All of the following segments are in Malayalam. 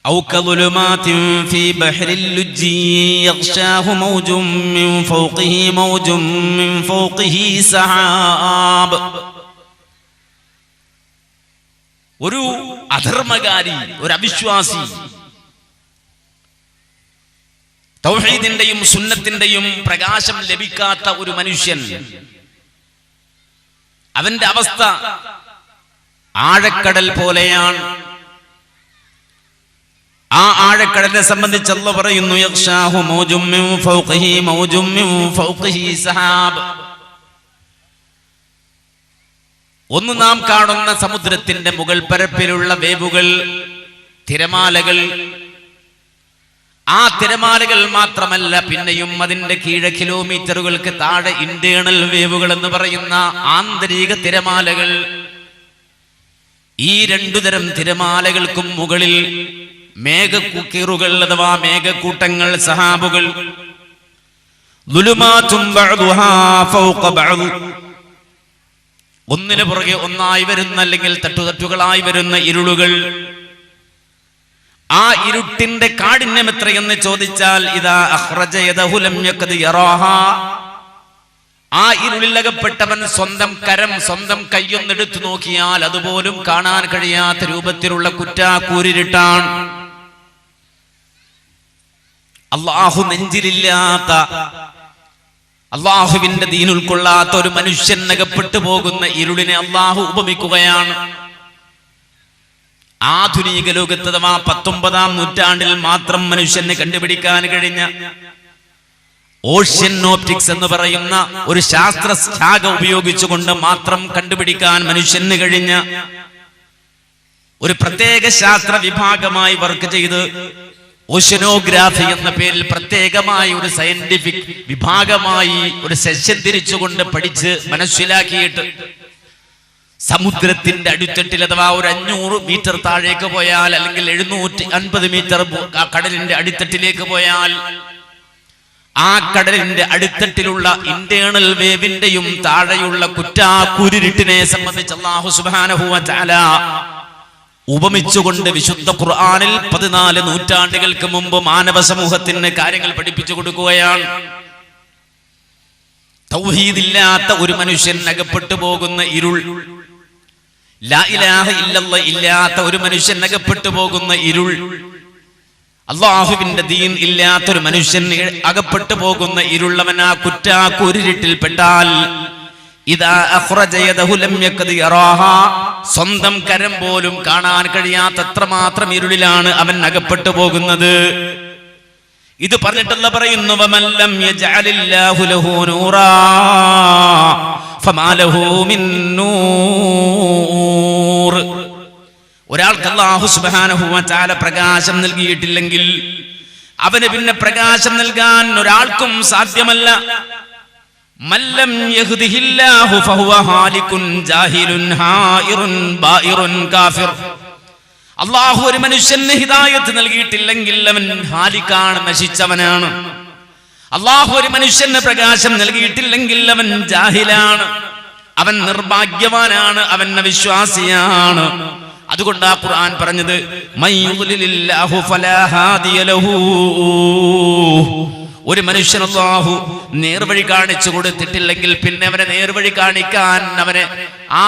ഔ കദുലുമാതിൻ ഫീ ബഹ്രിൽ ലുജ്ജി യഗ്ശാഹു മൗജും മിൻ ഫൗഖിഹി മൗജും മിൻ ഫൗഖിഹി സഹാബ്. ഒരു അധർമ്മകാരി, ഒരു അവിശ്വാസി, തൗഹീദിന്റെയും സുന്നത്തിന്റെയും പ്രകാശം ലഭിക്കാത്ത ഒരു മനുഷ്യൻ, അവന്റെ അവസ്ഥ ആഴക്കടൽ പോലെയാണ്. ആ ആഴക്കടലിനെ സംബന്ധിച്ച് അല്ലാഹു പറയുന്നു, യഗ്ശാഹു മൗജും മിൻ ഫൗഖിഹി മൗജും മിൻ ഫൗഖിഹി സഹാബ്. ഒന്ന് നാം കാണുന്ന സമുദ്രത്തിന്റെ മുകൾ പരപ്പിലുള്ള വേവുകൾ, തിരമാലകൾ. ആ തിരമാലകൾ മാത്രമല്ല, പിന്നെയും അതിന്റെ കീഴെ കിലോമീറ്ററുകൾക്ക് താഴെ ഇന്റേണൽ വേവുകൾ എന്ന് പറയുന്ന ആന്തരിക തിരമാലകൾ. ഈ രണ്ടു തരം തിരമാലകൾക്കും മുകളിൽ മേഘക്കൂറുകൾ അഥവാ മേഘക്കൂട്ടങ്ങൾ, സഹാബുകൾ. ദുലുമാതും ബഅദുഹാ ഫൗഖ ബഅദ്, ഒന്നിനു പുറകെ ഒന്നായി വരുന്ന അല്ലെങ്കിൽ തട്ടുതട്ടുകളായി വരുന്ന ഇരുളുകൾ. ആ ഇരുട്ടിന്റെ കാഠിന്യം എത്രയെന്ന് ചോദിച്ചാൽ, ഇദാ അഖ്റജ യദഹു ലം യഖദ് യറാഹാ, ആ ഇരുളിലകപ്പെട്ടവൻ സ്വന്തം കരം, സ്വന്തം കൈയൊന്നെടുത്തു നോക്കിയാൽ അതുപോലും കാണാൻ കഴിയാത്ത രൂപത്തിലുള്ള കുറ്റാക്കൂരിട്ടാണ്. അല്ലാഹു നെഞ്ചിലില്ലാത്ത, അല്ലാഹുവിന്റെ ദീൻ ഉൾക്കൊള്ളാത്ത ഒരു മനുഷ്യൻ അകപ്പെട്ടു പോകുന്ന ഇരുളിനെ അല്ലാഹു ഉപമിക്കുകയാണ്. ആധുനിക ലോകത്ത് അഥവാ 19-ാം നൂറ്റാണ്ടിൽ മാത്രം മനുഷ്യന് കണ്ടുപിടിക്കാൻ കഴിഞ്ഞ ഓഷ്യൻ ഓപ്റ്റിക്സ് എന്ന് പറയുന്ന ഒരു ശാസ്ത്ര ശാഖ ഉപയോഗിച്ചുകൊണ്ട് മാത്രം കണ്ടുപിടിക്കാൻ മനുഷ്യന് കഴിഞ്ഞ ഒരു പ്രത്യേക ശാസ്ത്ര വിഭാഗമായി വർക്ക് ചെയ്ത് ഓഷ്യനോഗ്രാഫി എന്ന പേരിൽ പ്രത്യേകമായി ഒരു സയന്റിഫിക് വിഭാഗമായി ഒരു സെഷൻ തിരിച്ചുകൊണ്ട് പഠിച്ച് മനസ്സിലാക്കിയിട്ട് സമുദ്രത്തിന്റെ അടിത്തട്ടിൽ അഥവാ ഒരു 500 മീറ്റർ താഴേക്ക് പോയാൽ, അല്ലെങ്കിൽ 750 മീറ്റർ കടലിന്റെ അടിത്തട്ടിലേക്ക് പോയാൽ, ആ കടലിന്റെ അടിത്തട്ടിലുള്ള ഇന്റേണൽ വേവിന്റെയും താഴെയുള്ള കുറ്റാക്കൂരിട്ടിനെ സംബന്ധിച്ച് അല്ലാഹു സുബ്ഹാനഹു വ തആല ഉപമിച്ചുകൊണ്ട് വിശുദ്ധ ഖുർആനിൽ 14 നൂറ്റാണ്ടുകൾക്ക് മുമ്പ് മാനവ സമൂഹത്തിന് കാര്യങ്ങൾ പഠിപ്പിച്ചു കൊടുക്കുകയാണ്. തൗഹീദില്ലാത്ത ഒരു മനുഷ്യൻ അകപ്പെട്ടു പോകുന്ന ഇരുൾ, ലാ ഇലാഹ ഇല്ലല്ലാഹ് ഇല്ലാത്ത ഒരു മനുഷ്യൻ അകപ്പെട്ടു പോകുന്ന ഇരുൾ, അല്ലാഹുവിന്റെ ദീൻ ഇല്ലാത്തൊരു മനുഷ്യൻ അകപ്പെട്ടു പോകുന്ന ഇരുളവൻ ആ കുറ്റാക്കൂരിട്ടിൽ പെട്ടാൽ, ഇദാ അഖ്റജ യദഹു ലം യഖദ് യറാഹാ, സ്വന്തം കരം പോലും കാണാൻ കഴിയാത്തത്ര മാത്രം ഇരുളിലാണ് അവൻ അകപ്പെട്ടു പോകുന്നത്. ഇത് പറഞ്ഞിട്ടല്ല പറയുന്നു, വമൻ ലം യജഅലില്ലാഹു ലഹു നൂറാ ഫമാ ലഹു മിൻ നൂർ. ഒരാൾക്ക് അല്ലാഹു സുബ്ഹാനഹു വ തആല പ്രകാശം നൽകിയിട്ടില്ലെങ്കിൽ അവന് പിന്നെ പ്രകാശം നൽകാൻ ഒരാൾക്കും സാധ്യമല്ല. മല്ലം യഹ്ദിഹില്ലാഹു ഫഹുവ ഹാലികുൻ ജാഹിലുൻ ഹായിറുൻ ബായിറുൻ കാഫിർ. അല്ലാഹു ഒരു മനുഷ്യന് ഹിദായത്ത് നൽകിയിട്ടില്ലെങ്കിൽ അവൻ ഹാലിക്കാണ്, നശിച്ചവനാണ്. അല്ലാഹു ഒരു മനുഷ്യന് പ്രകാശം നൽകിയിട്ടില്ലെങ്കിൽ അവൻ ജാഹിലാണ്, അവൻ നിർഭാഗ്യവാനാണ്, അവൻ അവിശ്വാസിയാണ്. അതുകൊണ്ട് ആ ഖുർആൻ പറഞ്ഞത്, മയ്യുദ്ലിലില്ലാഹു ഫലാ ഹാദിയ ലഹു. ഒരു മനുഷ്യൻ അല്ലാഹു നേർവഴി കാണിച്ചു കൊടുത്തിട്ടില്ലെങ്കിൽ പിന്നെ അവനെ നേർവഴി കാണിക്കാൻ, അവനെ ആ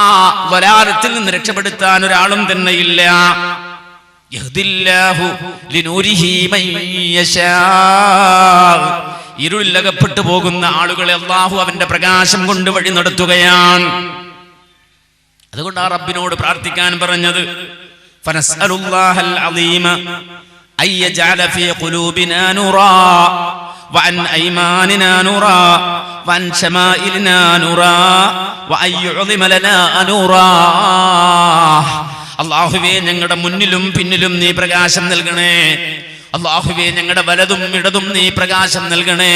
വലാലത്തിൽ നിന്ന് രക്ഷപ്പെടുത്താൻ ഒരാളും തന്നെ ഇല്ല. യഹ്ദില്ലാഹു ലിനൂരിഹി മൻ യശാ. ഇരുളിലകപ്പെട്ടു പോകുന്ന ആളുകളെ അല്ലാഹു അവന്റെ പ്രകാശം കൊണ്ട് വഴി നടത്തുകയാണ്. അതുകൊണ്ട് ആ റബ്ബിനോട് പ്രാർത്ഥിക്കാൻ പറഞ്ഞത്, ഫനസ്അലുല്ലാഹൽ അളീമ അയ്യജഅല ഫീ ഖുലൂബിനാ നൂറാ വഅൻ അയ്മാനിനാ നൂറാ വഅൻ ശമാഇലിനാ നൂറാ വഅയ്യുഅളിമ ലനാ നൂറാ. അല്ലാഹുവേ, ഞങ്ങളുടെ മുന്നിലും പിന്നിലും നീ പ്രകാശം നൽകണേ. അല്ലാഹുവേ, ഞങ്ങളുടെ വലതും ഇടതും നീ പ്രകാശം നൽകണേ.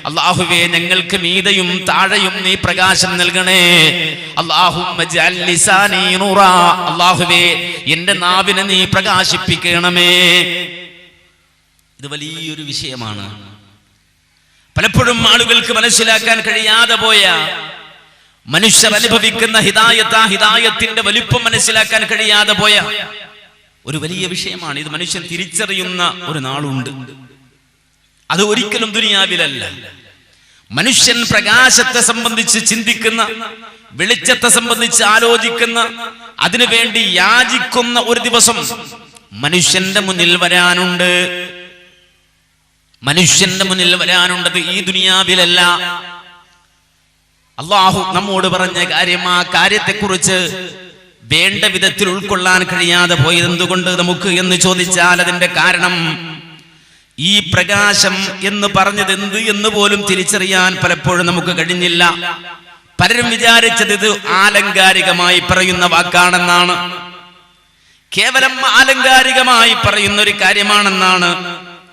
അല്ലാഹുവേ, ഞങ്ങൾക്ക് മീതയും താഴെയും നീ പ്രകാശം നൽകണേ. അല്ലാഹുമ്മ ജഅൽ ലിസാനി നൂറാ. അല്ലാഹുവേ, എൻ്റെ നാവിനെ നീ പ്രകാശിപ്പിക്കണമേ. ഇത് വലിയൊരു വിഷയമാണ്. പലപ്പോഴും ആളുകൾക്ക് മനസ്സിലാക്കാൻ കഴിയാതെ പോയ, മനുഷ്യർ അനുഭവിക്കുന്ന ഹിദായത്ത്, ആ ഹിദായത്തിന്റെ വലിപ്പം മനസ്സിലാക്കാൻ കഴിയാതെ പോയ ഒരു വലിയ വിഷയമാണ്. ഇത് മനുഷ്യൻ തിരിച്ചറിയുന്ന ഒരു നാളുണ്ട്. അത് ഒരിക്കലും ദുനിയാവിലല്ല. മനുഷ്യൻ പ്രകാശത്തെ സംബന്ധിച്ച് ചിന്തിക്കുന്ന, വെളിച്ചത്തെ സംബന്ധിച്ച് ആലോചിക്കുന്ന, അതിനുവേണ്ടി യാചിക്കുന്ന ഒരു ദിവസം മനുഷ്യന്റെ മുന്നിൽ വരാനുണ്ട്. മനുഷ്യന്റെ മുന്നിൽ വരാനുണ്ടത് ഈ ദുനിയാവിലല്ല. അള്ളാഹു നമ്മോട് പറഞ്ഞ കാര്യം, ആ കാര്യത്തെക്കുറിച്ച് വേണ്ട വിധത്തിൽ ഉൾക്കൊള്ളാൻ കഴിയാതെ പോയത് എന്തുകൊണ്ട് നമുക്ക് എന്ന് ചോദിച്ചാൽ അതിന്റെ കാരണം, ഈ പ്രകാശം എന്ന് പറഞ്ഞത് എന്ത് എന്ന് പോലും തിരിച്ചറിയാൻ പലപ്പോഴും നമുക്ക് കഴിഞ്ഞില്ല. പലരും വിചാരിച്ചത് ഇത് ആലങ്കാരികമായി പറയുന്ന വാക്കാണെന്നാണ്, കേവലം ആലങ്കാരികമായി പറയുന്ന ഒരു കാര്യമാണെന്നാണ്.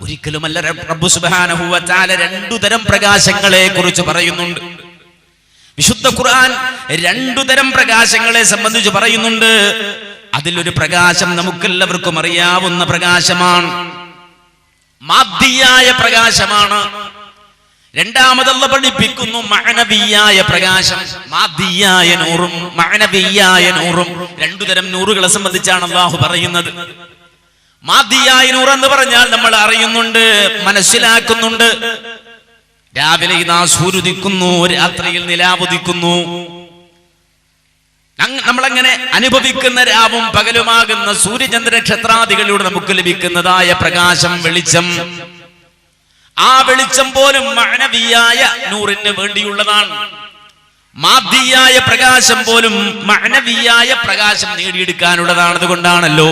ഒരിക്കലുമല്ല. റബ്ബ് സുബ്ഹാനഹു വ തആല രണ്ടു തരം പ്രകാശങ്ങളെ കുറിച്ച് പറയുന്നുണ്ട്. വിശുദ്ധ ഖുർആൻ രണ്ടു തരം പ്രകാശങ്ങളെ സംബന്ധിച്ച് പറയുന്നുണ്ട്. അതിലൊരു പ്രകാശം നമുക്കെല്ലാവർക്കും അറിയാവുന്ന പ്രകാശമാണ്, മാദ്ദിയായ പ്രകാശമാണ്. രണ്ടാമതല്ല പഠിപ്പിക്കുന്നു മഅനവിയായ പ്രകാശം. മാദ്ദിയായ നൂറും മഅനവിയായ നൂറും, രണ്ടു തരം നൂറുകളെ സംബന്ധിച്ചാണ് അല്ലാഹു പറയുന്നത്. മാദ്ദിയായ നൂർ എന്ന് പറഞ്ഞാൽ നമ്മൾ അറിയുന്നുണ്ട്, മനസ്സിലാക്കുന്നുണ്ട്. രാവിലെ ഇതാ സൂര്യദിക്കുന്നു, രാത്രിയിൽ നിലാവുദിക്കുന്നു. നമ്മളങ്ങനെ അനുഭവിക്കുന്ന രാവും പകലുമാകുന്ന സൂര്യചന്ദ്ര നക്ഷത്രാദികളിലൂടെ നമുക്ക് ലഭിക്കുന്നതായ പ്രകാശം, വെളിച്ചം, ആ വെളിച്ചം പോലും മഅനവിയായ നൂറിന് വേണ്ടിയുള്ളതാണ്. മാദ്ദിയായ പ്രകാശം പോലും മഅനവിയായ പ്രകാശം നേടിയെടുക്കാനുള്ളതാണ്. അതുകൊണ്ടാണല്ലോ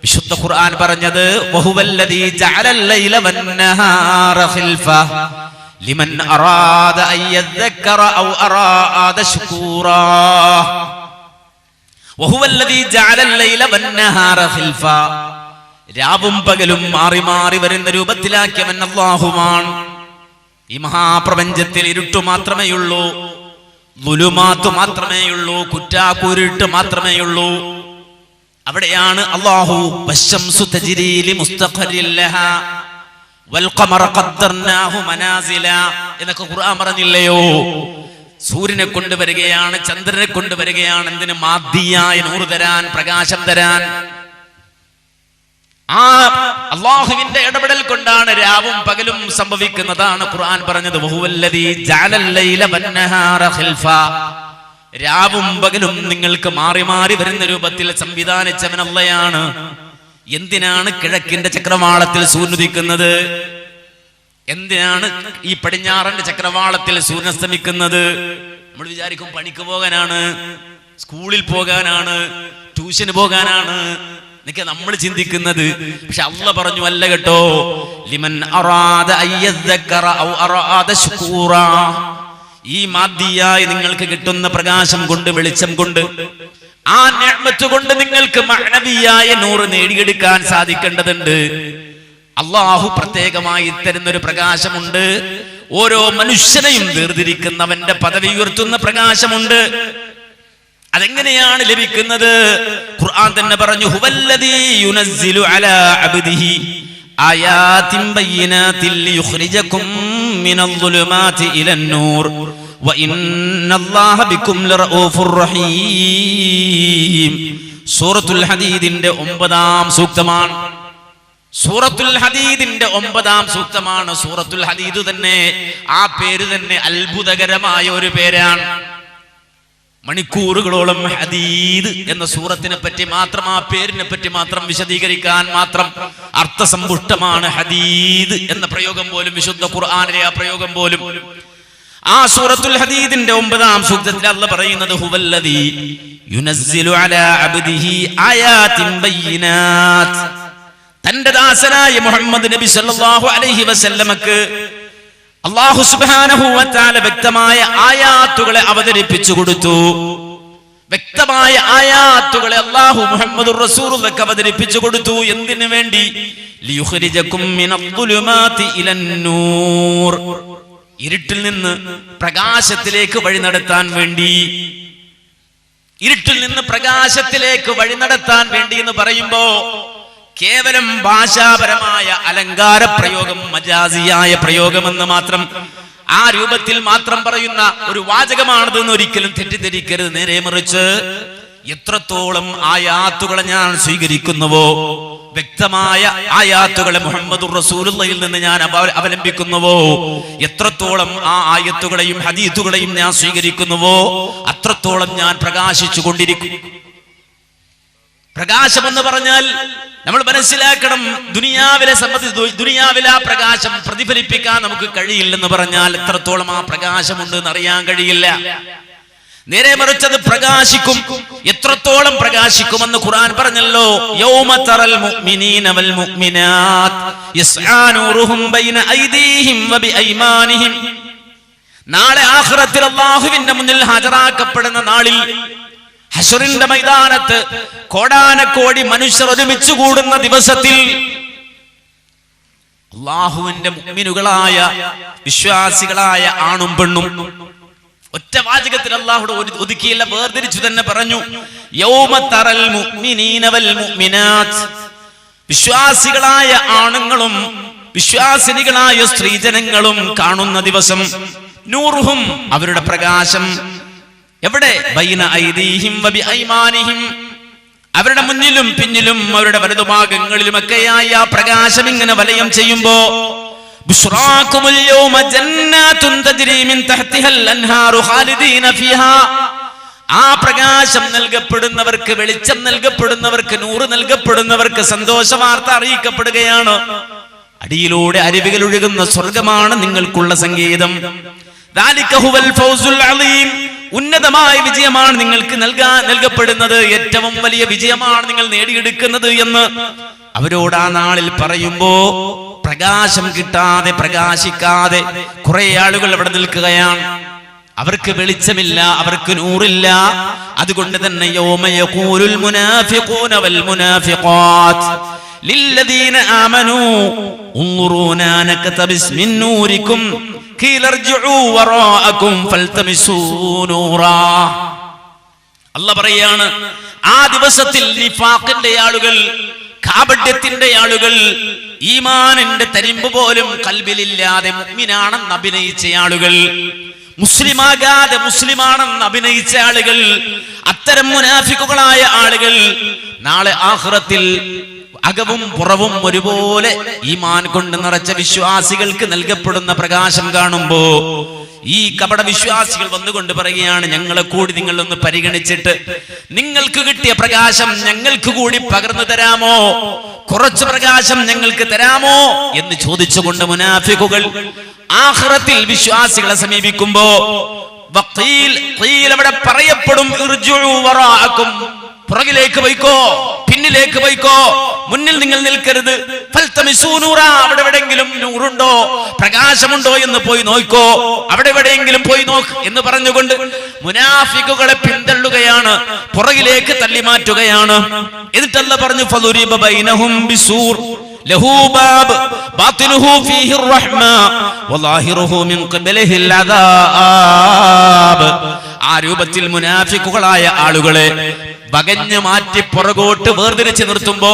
വിശുദ്ധ ഖുർആൻ പറഞ്ഞത്, വഹുവല്ലദീ ജഅലൽ ലൈല വന്നഹാറ ഖിൽഫ ലിമൻ അറാദ അൻ യദ്ദക്കറ ഔ അറാദ ശുകൂറാ. വഹുവല്ലദീ ജഅലൽ ലൈല വന്നഹാറ ഖിൽഫ, രാവും പകലും മാറി മാറി വരുന്ന രൂപത്തിലാക്കിയവൻ അല്ലാഹുവാണ്. ഈ മഹാപ്രപഞ്ചത്തിൽ ഇരുട്ട് മാത്രമേയുള്ളൂ, ദുലുമാത്ത് മാത്രമേയുള്ളൂ, കുറ്റാക്കൂരിട്ട് മാത്രമേയുള്ളൂ. അവിടെയാണ് അല്ലാഹു വശംസു തജ്രീ ലിമുസ്തഖറിൻ ലഹാ വൽ ഖമറ ഖദ്ദർനാഹു മനാസില എന്നൊക്കെ ഖുർആൻ പറഞ്ഞില്ലയോ? സൂര്യനെ കൊണ്ടുവരികയാണ്, ചന്ദ്രനെ കൊണ്ടുവരികയാണ്. എന്തിന്? മാദ്ദിയായ നൂറ് തരാൻ, പ്രകാശം തരാൻ. ആ അല്ലാഹുവിന്റെ ഇടപെടൽ കൊണ്ടാണ് രാവും പകലും സംഭവിക്കുന്നതാണ് ഖുർആൻ പറഞ്ഞത്. വഹുവല്ലദീ ജഅലൽ ലൈല വന്നഹാറ ഖിൽഫ, രാവും പകലും നിങ്ങൾക്ക് മാറി മാറി വരുന്ന രൂപത്തിൽ സംവിധാനിച്ചവൻ അല്ലാഹയാണ്. എന്തിനാണ് കിഴക്കിന്റെ ചക്രവാളത്തിൽ സൂര്യനുദിക്കുന്നത്? എന്തിനാണ് ഈ പടിഞ്ഞാറന്റെ ചക്രവാളത്തിൽ സൂര്യനസ്തമിക്കുന്നത്? നമ്മൾ വിചാരിക്കും പണിക്ക് പോകാനാണ്, സ്കൂളിൽ പോകാനാണ്, ട്യൂഷന് പോകാനാണ് എന്നൊക്കെ നമ്മൾ ചിന്തിക്കുന്നത്. പക്ഷെ അല്ലാഹ് പറഞ്ഞു, അല്ല കേട്ടോ, ലിമൻ അറാദ അയ്യദ്ദക്കറ ഔ അറാദ ശുകൂറാ. ഈ മാദ്ദിയായി നിങ്ങൾക്ക് കിട്ടുന്ന പ്രകാശം കൊണ്ട്, വെളിച്ചം കൊണ്ട്, ആ നിഅമത്ത് കൊണ്ട് നിങ്ങൾക്ക് മഅനവിയായ നൂറ് നേടിയെടുക്കാൻ സാധിക്കേണ്ടതുണ്ട്. അല്ലാഹു പ്രത്യേകമായി തരുന്നൊരു പ്രകാശമുണ്ട്. ഓരോ മനുഷ്യനെയും വേർതിരിക്കുന്നവന്റെ പദവി ഉയർത്തുന്ന പ്രകാശമുണ്ട്. അതെങ്ങനെയാണ് ലഭിക്കുന്നത്? ഖുർആൻ തന്നെ പറഞ്ഞു, ഹുവല്ലദീ യുനസ്സിലു അലാ അബ്ദിഹി ആയാതിൻ ബയ്യിനാതിൻ ലിയുഖ്രിജകും മിനൽ-ളുലുമാതി ഇലൻ-നൂർ വഇന്നല്ലാഹ ബികും ലറഊഫുർ റഹീം. സൂറത്തുൽ ഹദീദിന്റെ 9-ാം സൂക്തമാണ്. സൂറത്തുൽ ഹദീദിന്റെ 9-ാം സൂക്തമാണ്. സൂറത്തുൽ ഹദീദ് തന്നെ, ആ പേര് തന്നെ അത്ഭുതകരമായ ഒരു പേരാണ്. മണിക്കൂറുകളോളം ഹദീദ് എന്ന സൂറത്തിനെ പറ്റി മാത്രം, ആ പേരിനെ പറ്റി മാത്രം വിശദീകരിക്കാൻ മാത്രം അർത്ഥസമ്പുഷ്ടമാണ് ഹദീദ് എന്ന പ്രയോഗം പോലും, വിശുദ്ധ ഖുർആനിലെ ആ പ്രയോഗം പോലും. ആ സൂറത്തുൽ ഹദീദിന്റെ 9-ാം സൂക്തത്തിൽ അല്ലാഹ് പറയുന്നത്, ഹുവല്ലദീ യുനസ്സിലു അലാ അബ്ദിഹി ആയാതിൻ ബയ്യിനാത്. തന്റെ ദാസനായ മുഹമ്മദ് നബി സല്ലല്ലാഹു അലൈഹി വസല്ലമക്ക് അല്ലാഹു സുബ്ഹാനഹു വ തആല വ്യക്തമായ ആയാത്തുകളെ അവതരിപ്പിച്ചു കൊടുത്തു. വ്യക്തമായ ആയാത്തുകളെ അല്ലാഹു മുഹമ്മദുർ റസൂലുള്ളാഹിക്ക് അവതരിപ്പിച്ചു കൊടുത്തു. എന്തിനു വേണ്ടി? ലിയുഖ്രിജകും മിനൽ-ളുലുമാതി ഇലൻ-നൂർ, ഇരുട്ടിൽ നിന്ന് പ്രകാശത്തിലേക്ക് വഴി നടത്താൻ വേണ്ടി. ഇരുട്ടിൽ നിന്ന് പ്രകാശത്തിലേക്ക് വഴി നടത്താൻ വേണ്ടി എന്ന് പറയുമ്പോ കേവലം ഭാഷാപരമായ അലങ്കാര പ്രയോഗം, മജാസിയായ പ്രയോഗമെന്ന് മാത്രം, ആ രൂപത്തിൽ മാത്രം പറയുന്ന ഒരു വാചകമാണതെന്ന് ഒരിക്കലും തെറ്റിദ്ധരിക്കരുത്. നേരെ മറിച്ച് എത്രത്തോളം ആയാത്തുകളെ ഞാൻ സ്വീകരിക്കുന്നുവോ, വ്യക്തമായ ആയാത്തുകളെ മുഹമ്മദുർ റസൂലുള്ളാഹിയിൽ നിന്ന് ഞാൻ അവലംബിക്കുന്നുവോ, എത്രത്തോളം ആ ആയത്തുകളെയും ഹദീസുകളെയും ഞാൻ സ്വീകരിക്കുന്നുവോ, അത്രത്തോളം ഞാൻ പ്രകാശിച്ചു കൊണ്ടിരിക്കും. പ്രകാശം എന്ന് പറഞ്ഞാൽ നമ്മൾ മനസ്സിലാക്കണം, ദുനിയാവിലെ ആ പ്രകാശം പ്രതിഫലിപ്പിക്കാൻ നമുക്ക് കഴിയില്ലെന്ന് പറഞ്ഞാൽ എത്രത്തോളം ആ പ്രകാശമുണ്ട് എന്നറിയാൻ കഴിയില്ല. നേരെ മറിച്ചത് പ്രകാശിക്കും. എത്രത്തോളം പ്രകാശിക്കുമെന്ന് ഖുർആൻ പറഞ്ഞല്ലോ, യൗമ തറൽ മുഅ്മിനീന വൽ മുഅ്മിനാത്ത് യസ്ആ നൂറുഹും ബൈന ഐദീഹിം വബിഐമാനിഹിം. നാളെ ആഖിറത്തിൽ അല്ലാഹുവിന്റെ മുന്നിൽ ഹാജരാക്കപ്പെടുന്ന നാളിൽ, ഹശ്റിന്റെ മൈതാനത്ത് കോടാനക്കോടി മനുഷ്യർ ഒരുമിച്ച് കൂടുന്ന ദിവസത്തിൽ, അല്ലാഹുവിന്റെ മുഅ്മിനുകളായ വിശ്വാസികളായ ആണും പെണ്ണും ഒറ്റ വാചകത്തിൽ അല്ലാഹുവോട് ഒതുക്കിയില്ല, വേർതിരിച്ചു തന്നെ പറഞ്ഞു. യൗമ തറൽ മുഅ്മിനീന വൽ മുഅ്മിനാത്ത്, വിശ്വാസികളായ ആണുങ്ങളും വിശ്വാസിനികളായ സ്ത്രീജനങ്ങളും കാണുന്ന ദിവസം, നൂറുഹും അവരുടെ പ്രകാശം എവിടെ? ബൈന ഐദീഹിം വബിഐമാനിഹിം, അവരുടെ മുന്നിലും പിന്നിലും അവരുടെ വലതുഭാഗങ്ങളിലുമൊക്കെയായി ആ പ്രകാശം ഇങ്ങനെ വലയം ചെയ്യുമ്പോ, ബുശ്റാകുമുൽ യൗമ ജന്നാതുൻ തജ്രി മിൻ തഹ്തിഹൽ അൻഹാറു ഖാലിദീന ഫീഹാ. ആ പ്രകാശം നൽകപ്പെടുന്നവർക്ക്, വെളിച്ചം നൽകപ്പെടുന്നവർക്ക്, നൂറ് നൽകപ്പെടുന്നവർക്ക് സന്തോഷ വാർത്ത അറിയിക്കപ്പെടുകയാണ്. അടിയിലൂടെ അരുവികൾ ഒഴുകുന്ന സ്വർഗമാണ് നിങ്ങൾക്കുള്ള സംഗീതം. ദാലിക ഹുവൽ ഫൗസുൽ അലീം, ഉന്നതമായ വിജയമാണ് നിങ്ങൾക്ക് നൽകപ്പെടുന്നത്, ഏറ്റവും വലിയ വിജയമാണ് നിങ്ങൾ നേടിയെടുക്കുന്നത് എന്ന് അവരോട് ആ നാളിൽ പറയുമ്പോ, പ്രകാശം കിട്ടാതെ പ്രകാശിക്കാതെ കുറെ ആളുകൾ അവിടെ നിൽക്കുകയാണ്. അവർക്ക് വെളിച്ചമില്ല, അവർക്ക് നൂറില്ല. അതുകൊണ്ട് തന്നെ യൗമ യഖൂലുൽ മുനാഫിഖൂന വൽ മുനാഫിഖാത്ത് ലില്ലദീന ആമനൂ ഉൻദുറൂനാ നക്തബിസ് മിൻ നൂരിക്കും ഖീല ഇർജിഉ വറാഅകും ഫൽതമിസൂ നൂറാ. അല്ലാഹ് പറയാണ്, ആ ദിവസത്തിൽ നിഫാഖിന്റെ ആളുകൾ, കാപട്യത്തിന്റെ ആളുകൾ, ഈമാനിന്റെ തരിമ്പ് പോലും കൽബിലില്ലാതെ മുഅ്മിനാണെന്ന് അഭിനയിച്ച ആളുകൾ, മുസ്ലിമാകാതെ മുസ്ലിമാണെന്ന് അഭിനയിച്ച ആളുകൾ, അത്തരം മുനാഫിക്കുകളായ ആളുകൾ നാളെ ആഖിറത്തിൽ അകവും പുറവും ഒരുപോലെ ഈമാൻ കൊണ്ട് നിറച്ച വിശ്വാസികൾക്ക് നൽകപ്പെടുന്ന പ്രകാശം കാണുമ്പോ, ഈ കപട വിശ്വാസികൾ വന്നുകൊണ്ട് പറയുകയാണ്, ഞങ്ങളെ കൂടി നിങ്ങളൊന്ന് പരിഗണിച്ചിട്ട് നിങ്ങൾക്ക് കിട്ടിയ പ്രകാശം ഞങ്ങൾക്ക് കൂടി പകർന്നു തരാമോ, കുറച്ച് പ്രകാശം ഞങ്ങൾക്ക് തരാമോ എന്ന് ചോദിച്ചുകൊണ്ട് മുനാഫിക്കുകൾ ആഖിറത്തിൽ വിശ്വാസികളെ സമീപിക്കുമ്പോ, അവിടെ പറയപ്പെടും, ഇർജിഉ വറാഅകും, പുറകിലേക്ക് പോയിക്കോ, പിന്നിലേക്ക് പോയിക്കോ, മുന്നിൽ നിങ്ങൾ നിൽക്കരുത്. ഫൽതമിസൂ നൂറാ, അവിടെ എവിടെയെങ്കിലും നൂറുണ്ടോ, പ്രകാശമുണ്ടോ എന്ന് പോയി നോക്കോ, അവിടെ എവിടെയെങ്കിലും പോയി നോക്ക് എന്ന് പറഞ്ഞുകൊണ്ട് മുനാഫിക്കുകളെ പിന്തള്ളുകയാണ്, പുറകിലേക്ക് തള്ളി മാറ്റുകയാണ്. എന്നിട്ട് അല്ലാഹ് പറഞ്ഞു, ഫളുരിബ ബൈനഹും ബിസൂർ ലഹു ബാബ് ബാത്തിനുഹു ഫീഹിർ റഹ്മ വലാഹിറുഹു മിൻ ഖബലിഹിൽ അദാബ്. ആ രൂപത്തിൽ മുനാഫിക്കുകളായ ആളുകളെ വകഞ്ഞു മാറ്റി പുറകോട്ട് വേർതിരിച്ച് നിർത്തുമ്പോ,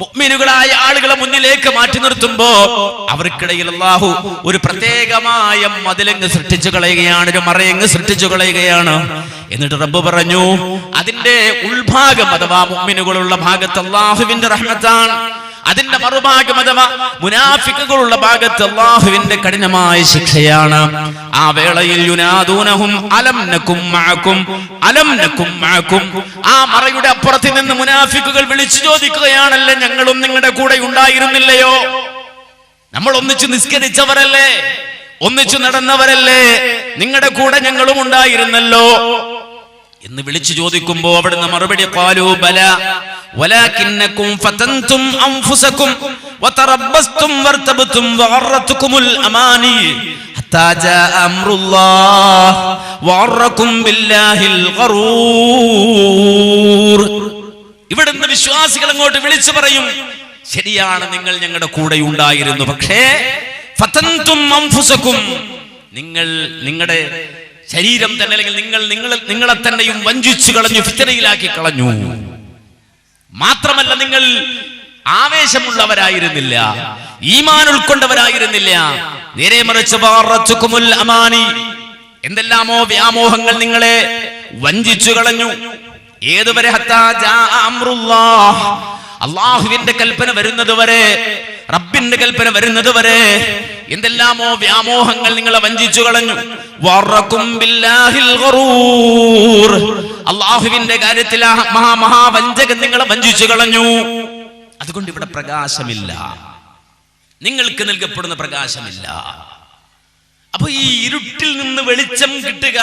മുഅ്മിനുകളായ ആളുകളെ മുന്നിലേക്ക് മാറ്റി നിർത്തുമ്പോ, അവർക്കിടയിൽ അല്ലാഹു ഒരു പ്രത്യേകമായ മതിലങ്ങ് സൃഷ്ടിച്ചു കളയുകയാണ്, ഒരു മറയങ്ങ് സൃഷ്ടിച്ചു കളയുകയാണ്. എന്നിട്ട് റബ്ബ് പറഞ്ഞു, അതിന്റെ ഉൾഭാഗം അഥവാ മുഅ്മിനുകളുള്ള ഭാഗത്ത് അല്ലാഹുവിന്റെ റഹ്മത്താണ്, അതിന്റെ മറുഭാഗം അഥവാ മുനാഫിക്കുകളുള്ള ഭാഗത്ത് അല്ലാഹുവിന്റെ കഠിനമായ ശിക്ഷയാണ്. ആ വേളയിൽ യുനാദൂനഹും അലം നകും മഅകും അലം നകും മഅകും. ആ മറയുടെ അപ്പുറത്ത് നിന്ന് മുനാഫിക്കുകൾ വിളിച്ചു ചോദിക്കുകയാണല്ലേ, ഞങ്ങളും നിങ്ങളുടെ കൂടെ ഉണ്ടായിരുന്നില്ലയോ? നമ്മൾ ഒന്നിച്ചു നിസ്കരിച്ചവരല്ലേ, ഒന്നിച്ചു നടന്നവരല്ലേ, നിങ്ങളുടെ കൂടെ ഞങ്ങളും ഉണ്ടായിരുന്നല്ലോ എന്ന് വിളിച്ചു ചോദിക്കുമ്പോ അവിടുന്ന് മറുപടി, ഖാലൂ ബല വലാകിന്നകും ഫതൻതും അൻഫുസകും വതറബ്ബസ്തും വർതബ്തും വഗറതുകുമുൽ അമാനി ഹത്താ ജാ അംറുല്ലാഹ് വഗറകും ബില്ലാഹിൽ ഗറൂർ. ഇവിടുന്ന് വിശ്വാസികൾ അങ്ങോട്ട് വിളിച്ചു പറയും, ശരിയാണ്, നിങ്ങൾ ഞങ്ങളുടെ കൂടെ ഉണ്ടായിരുന്നു, പക്ഷേ ഫതൻതും അൻഫുസകും, നിങ്ങൾ നിങ്ങളുടെ ശരീരം തന്നെ, അല്ലെങ്കിൽ നിങ്ങളെ തന്നെയും വഞ്ചിച്ചു കളഞ്ഞു, ഫിത്നയിലാക്കി കളഞ്ഞു. മാത്രമല്ല, നിങ്ങൾ ആവേശമുള്ളവരായിരുന്നില്ല, ഈമാൻ ഉൾക്കൊണ്ടവരായിരുന്നില്ല. നേരെ മറിച്ച് വഗറതുകുമുൽ അമാനി, എന്തെല്ലാമോ വ്യാമോഹങ്ങൾ നിങ്ങളെ വഞ്ചിച്ചു കളഞ്ഞു. ഏതുവരെ? ഹത്താ ജാ അംറുല്ലാഹ്, അള്ളാഹുവിന്റെ കൽപ്പന വരുന്നത് വരെ, റബ്ബിന്റെ കൽപ്പന വരുന്നത് വരെ എന്തെല്ലാമോ വ്യാമോഹങ്ങൾ നിങ്ങളെ വഞ്ചിച്ചു കളഞ്ഞു. വറക്കും ബില്ലാഹിൽ ഗറൂർ, അള്ളാഹുവിന്റെ കാര്യത്തിൽ മഹാവഞ്ചകൻ നിങ്ങളെ വഞ്ചിച്ചു കളഞ്ഞു. അതുകൊണ്ട് ഇവിടെ പ്രകാശമില്ല, നിങ്ങൾക്ക് നൽകപ്പെടുന്ന പ്രകാശമില്ല. അപ്പൊ ഈ ഇരുട്ടിൽ നിന്ന് വെളിച്ചം കിട്ടുക,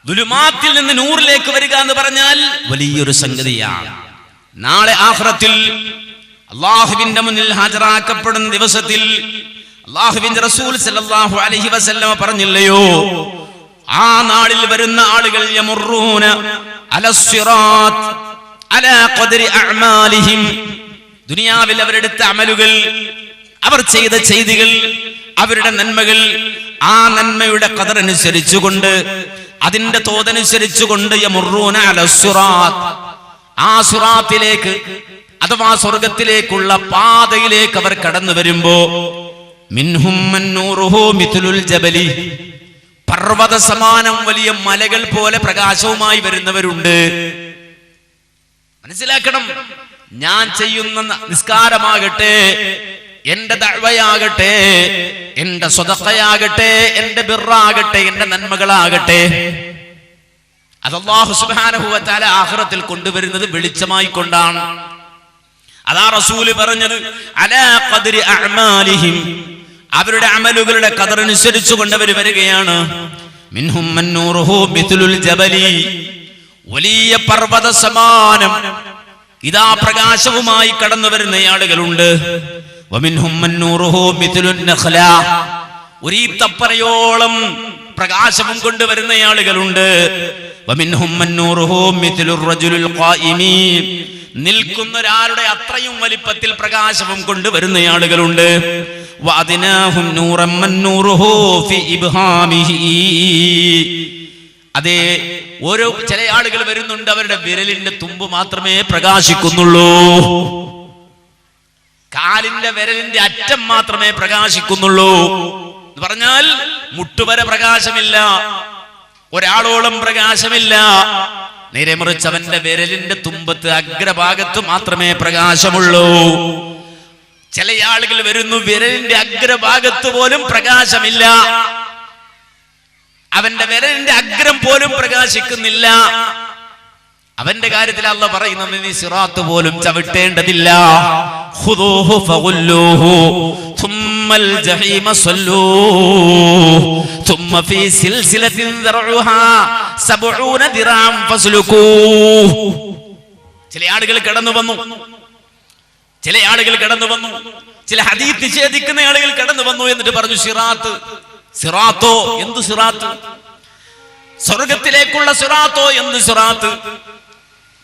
ദുലുമാത്തിൽ നിന്ന് നൂറിലേക്ക് വരിക എന്ന് പറഞ്ഞാൽ വലിയൊരു സംഗതിയാണ്. നാളെ ആഖിറത്തിൽ അള്ളാഹുവിന്റെ മുന്നിൽ ഹാജരാക്കപ്പെടുന്ന ദിവസത്തിൽ അള്ളാഹുവിന്റെ റസൂൽ സല്ലല്ലാഹു അലൈഹി വസല്ലമ പറഞ്ഞില്ലയോ, ആ നാളിൽ വരുന്ന ആളുകൾ യമുറൂന അലസ്സിറാത്ത് അലാ ഖദ്രി അഅമാലിഹിം, ദുനിയാവിൽ അവരെടുത്ത അമലുകൾ, അവർ ചെയ്ത ചെയ്തികൾ, അവരുടെ നന്മകൾ, ആ നന്മയുടെ ഖദർ അനുസരിച്ചുകൊണ്ട്, അതിന്റെ തോതനുസരിച്ചുകൊണ്ട് യമുറൂന അലസ്സിറാത്ത്, ആ സിറാത്തിലേക്ക് അഥവാ സ്വർഗത്തിലേക്കുള്ള പാതയിലേക്ക് അവർ കടന്നു വരുമ്പോ മിൻഹും മന്നൂറുഹു മിത്ലുൽ ജബലി, പർവ്വത സമാനം വലിയ മലകൾ പോലെ പ്രകാശവുമായി വരുന്നവരുണ്ട്. മനസ്സിലാക്കണം, ഞാൻ ചെയ്യുന്ന നിസ്കാരമാകട്ടെ, എന്റെ ദഅവയാകട്ടെ, എന്റെ സ്വതഖയാകട്ടെ, എന്റെ ബിറാകട്ടെ, എന്റെ നന്മകളാകട്ടെ, അത് അല്ലാഹു സുബ്ഹാനഹു വ തആല ആഖിറത്തിൽ കൊണ്ടുവരുന്നത് വെളിച്ചമായി കൊണ്ടാണ്. അതാ റസൂല് പറഞ്ഞത് അലാ ഖദ്രി അഅമാലിഹിം, അവരുടെ അമലുകളുടെ ഖദർ അനുസരിച്ചു കൊണ്ടവർ വരികയാണ്. മിൻഹും മന്നൂറുഹു മിത്ലുൽ ജബലി, വലിയ പർവ്വത സമാനം ഇതാ പ്രകാശവുമായി കടന്നു വരുന്ന ആളുകളുണ്ട്. വമിൻഹും മന്നൂറുഹു മിത്ലുൻ നഖ്ല, ഒരു ഈത്തപ്പനയോളം പ്രകാശവും കൊണ്ടുവരുന്ന ആളുകളുണ്ട്. വമിൻഹും മന്നൂറുഹു മിത്ലുർ റജുലിൽ ഖായിമി, നിൽക്കുന്ന ഒരാളുടെ അത്രയും വലിപ്പത്തിൽ പ്രകാശവും കൊണ്ടുവരുന്ന ആളുകളുണ്ട്. വഅദ്നാഹും നൂറൻ മന്നൂറുഹു ഫി ഇബ്ഹാമിഹി, അതേ ഓരോ ചില ആളുകൾ വരുന്നുണ്ട്, അവരുടെ വിരലിന്റെ തുമ്പ് മാത്രമേ പ്രകാശിക്കുന്നുള്ളൂ, കാലിന്റെ വിരലിന്റെ അറ്റം മാത്രമേ പ്രകാശിക്കുന്നുള്ളൂ എന്ന് പറഞ്ഞാൽ മുട്ടുവരെ പ്രകാശമില്ല, ഒരാളോളം പ്രകാശമില്ല. നേരെ മറിച്ച് അവന്റെ വിരലിന്റെ തുമ്പത്ത് അഗ്രഭാഗത്ത് മാത്രമേ പ്രകാശമുള്ളൂ. ചില ആളുകൾ വരുന്നു, വിരലിന്റെ അഗ്രഭാഗത്ത് പോലും പ്രകാശമില്ല, അവന്റെ വിരലിന്റെ അഗ്രം പോലും പ്രകാശിക്കുന്നില്ല. അവന്റെ കാര്യത്തിൽ അല്ലാഹു പറയുന്നത് നീ സിറാത്ത് പോലും ചവിട്ടേണ്ടതില്ല. ഖുദൂഹു ഫഗുല്ലൂഹു തുമ്മൽ ജഹീമ സല്ലൂഹു തുമ്മ ഫീ സിൽസിലത്തിൻ ദർഉഹാ 70 ദിറാം ഫസ്ലുകൂഹു. ചില ആളുകൾ കടന്നു വന്നു, ചില ആളുകൾ കടന്നു വന്നു, ചില ഹദീസ് നിഷേധിക്കുന്ന ആളുകൾ കടന്നു വന്നു. എന്നിട്ട് പറഞ്ഞു സിറാത്ത്, സിറാത്തോ എന്ത് സിറാത്ത്, സ്വർഗത്തിലേക്കുള്ള സിറാത്തോ എന്ത് സിറാത്ത്,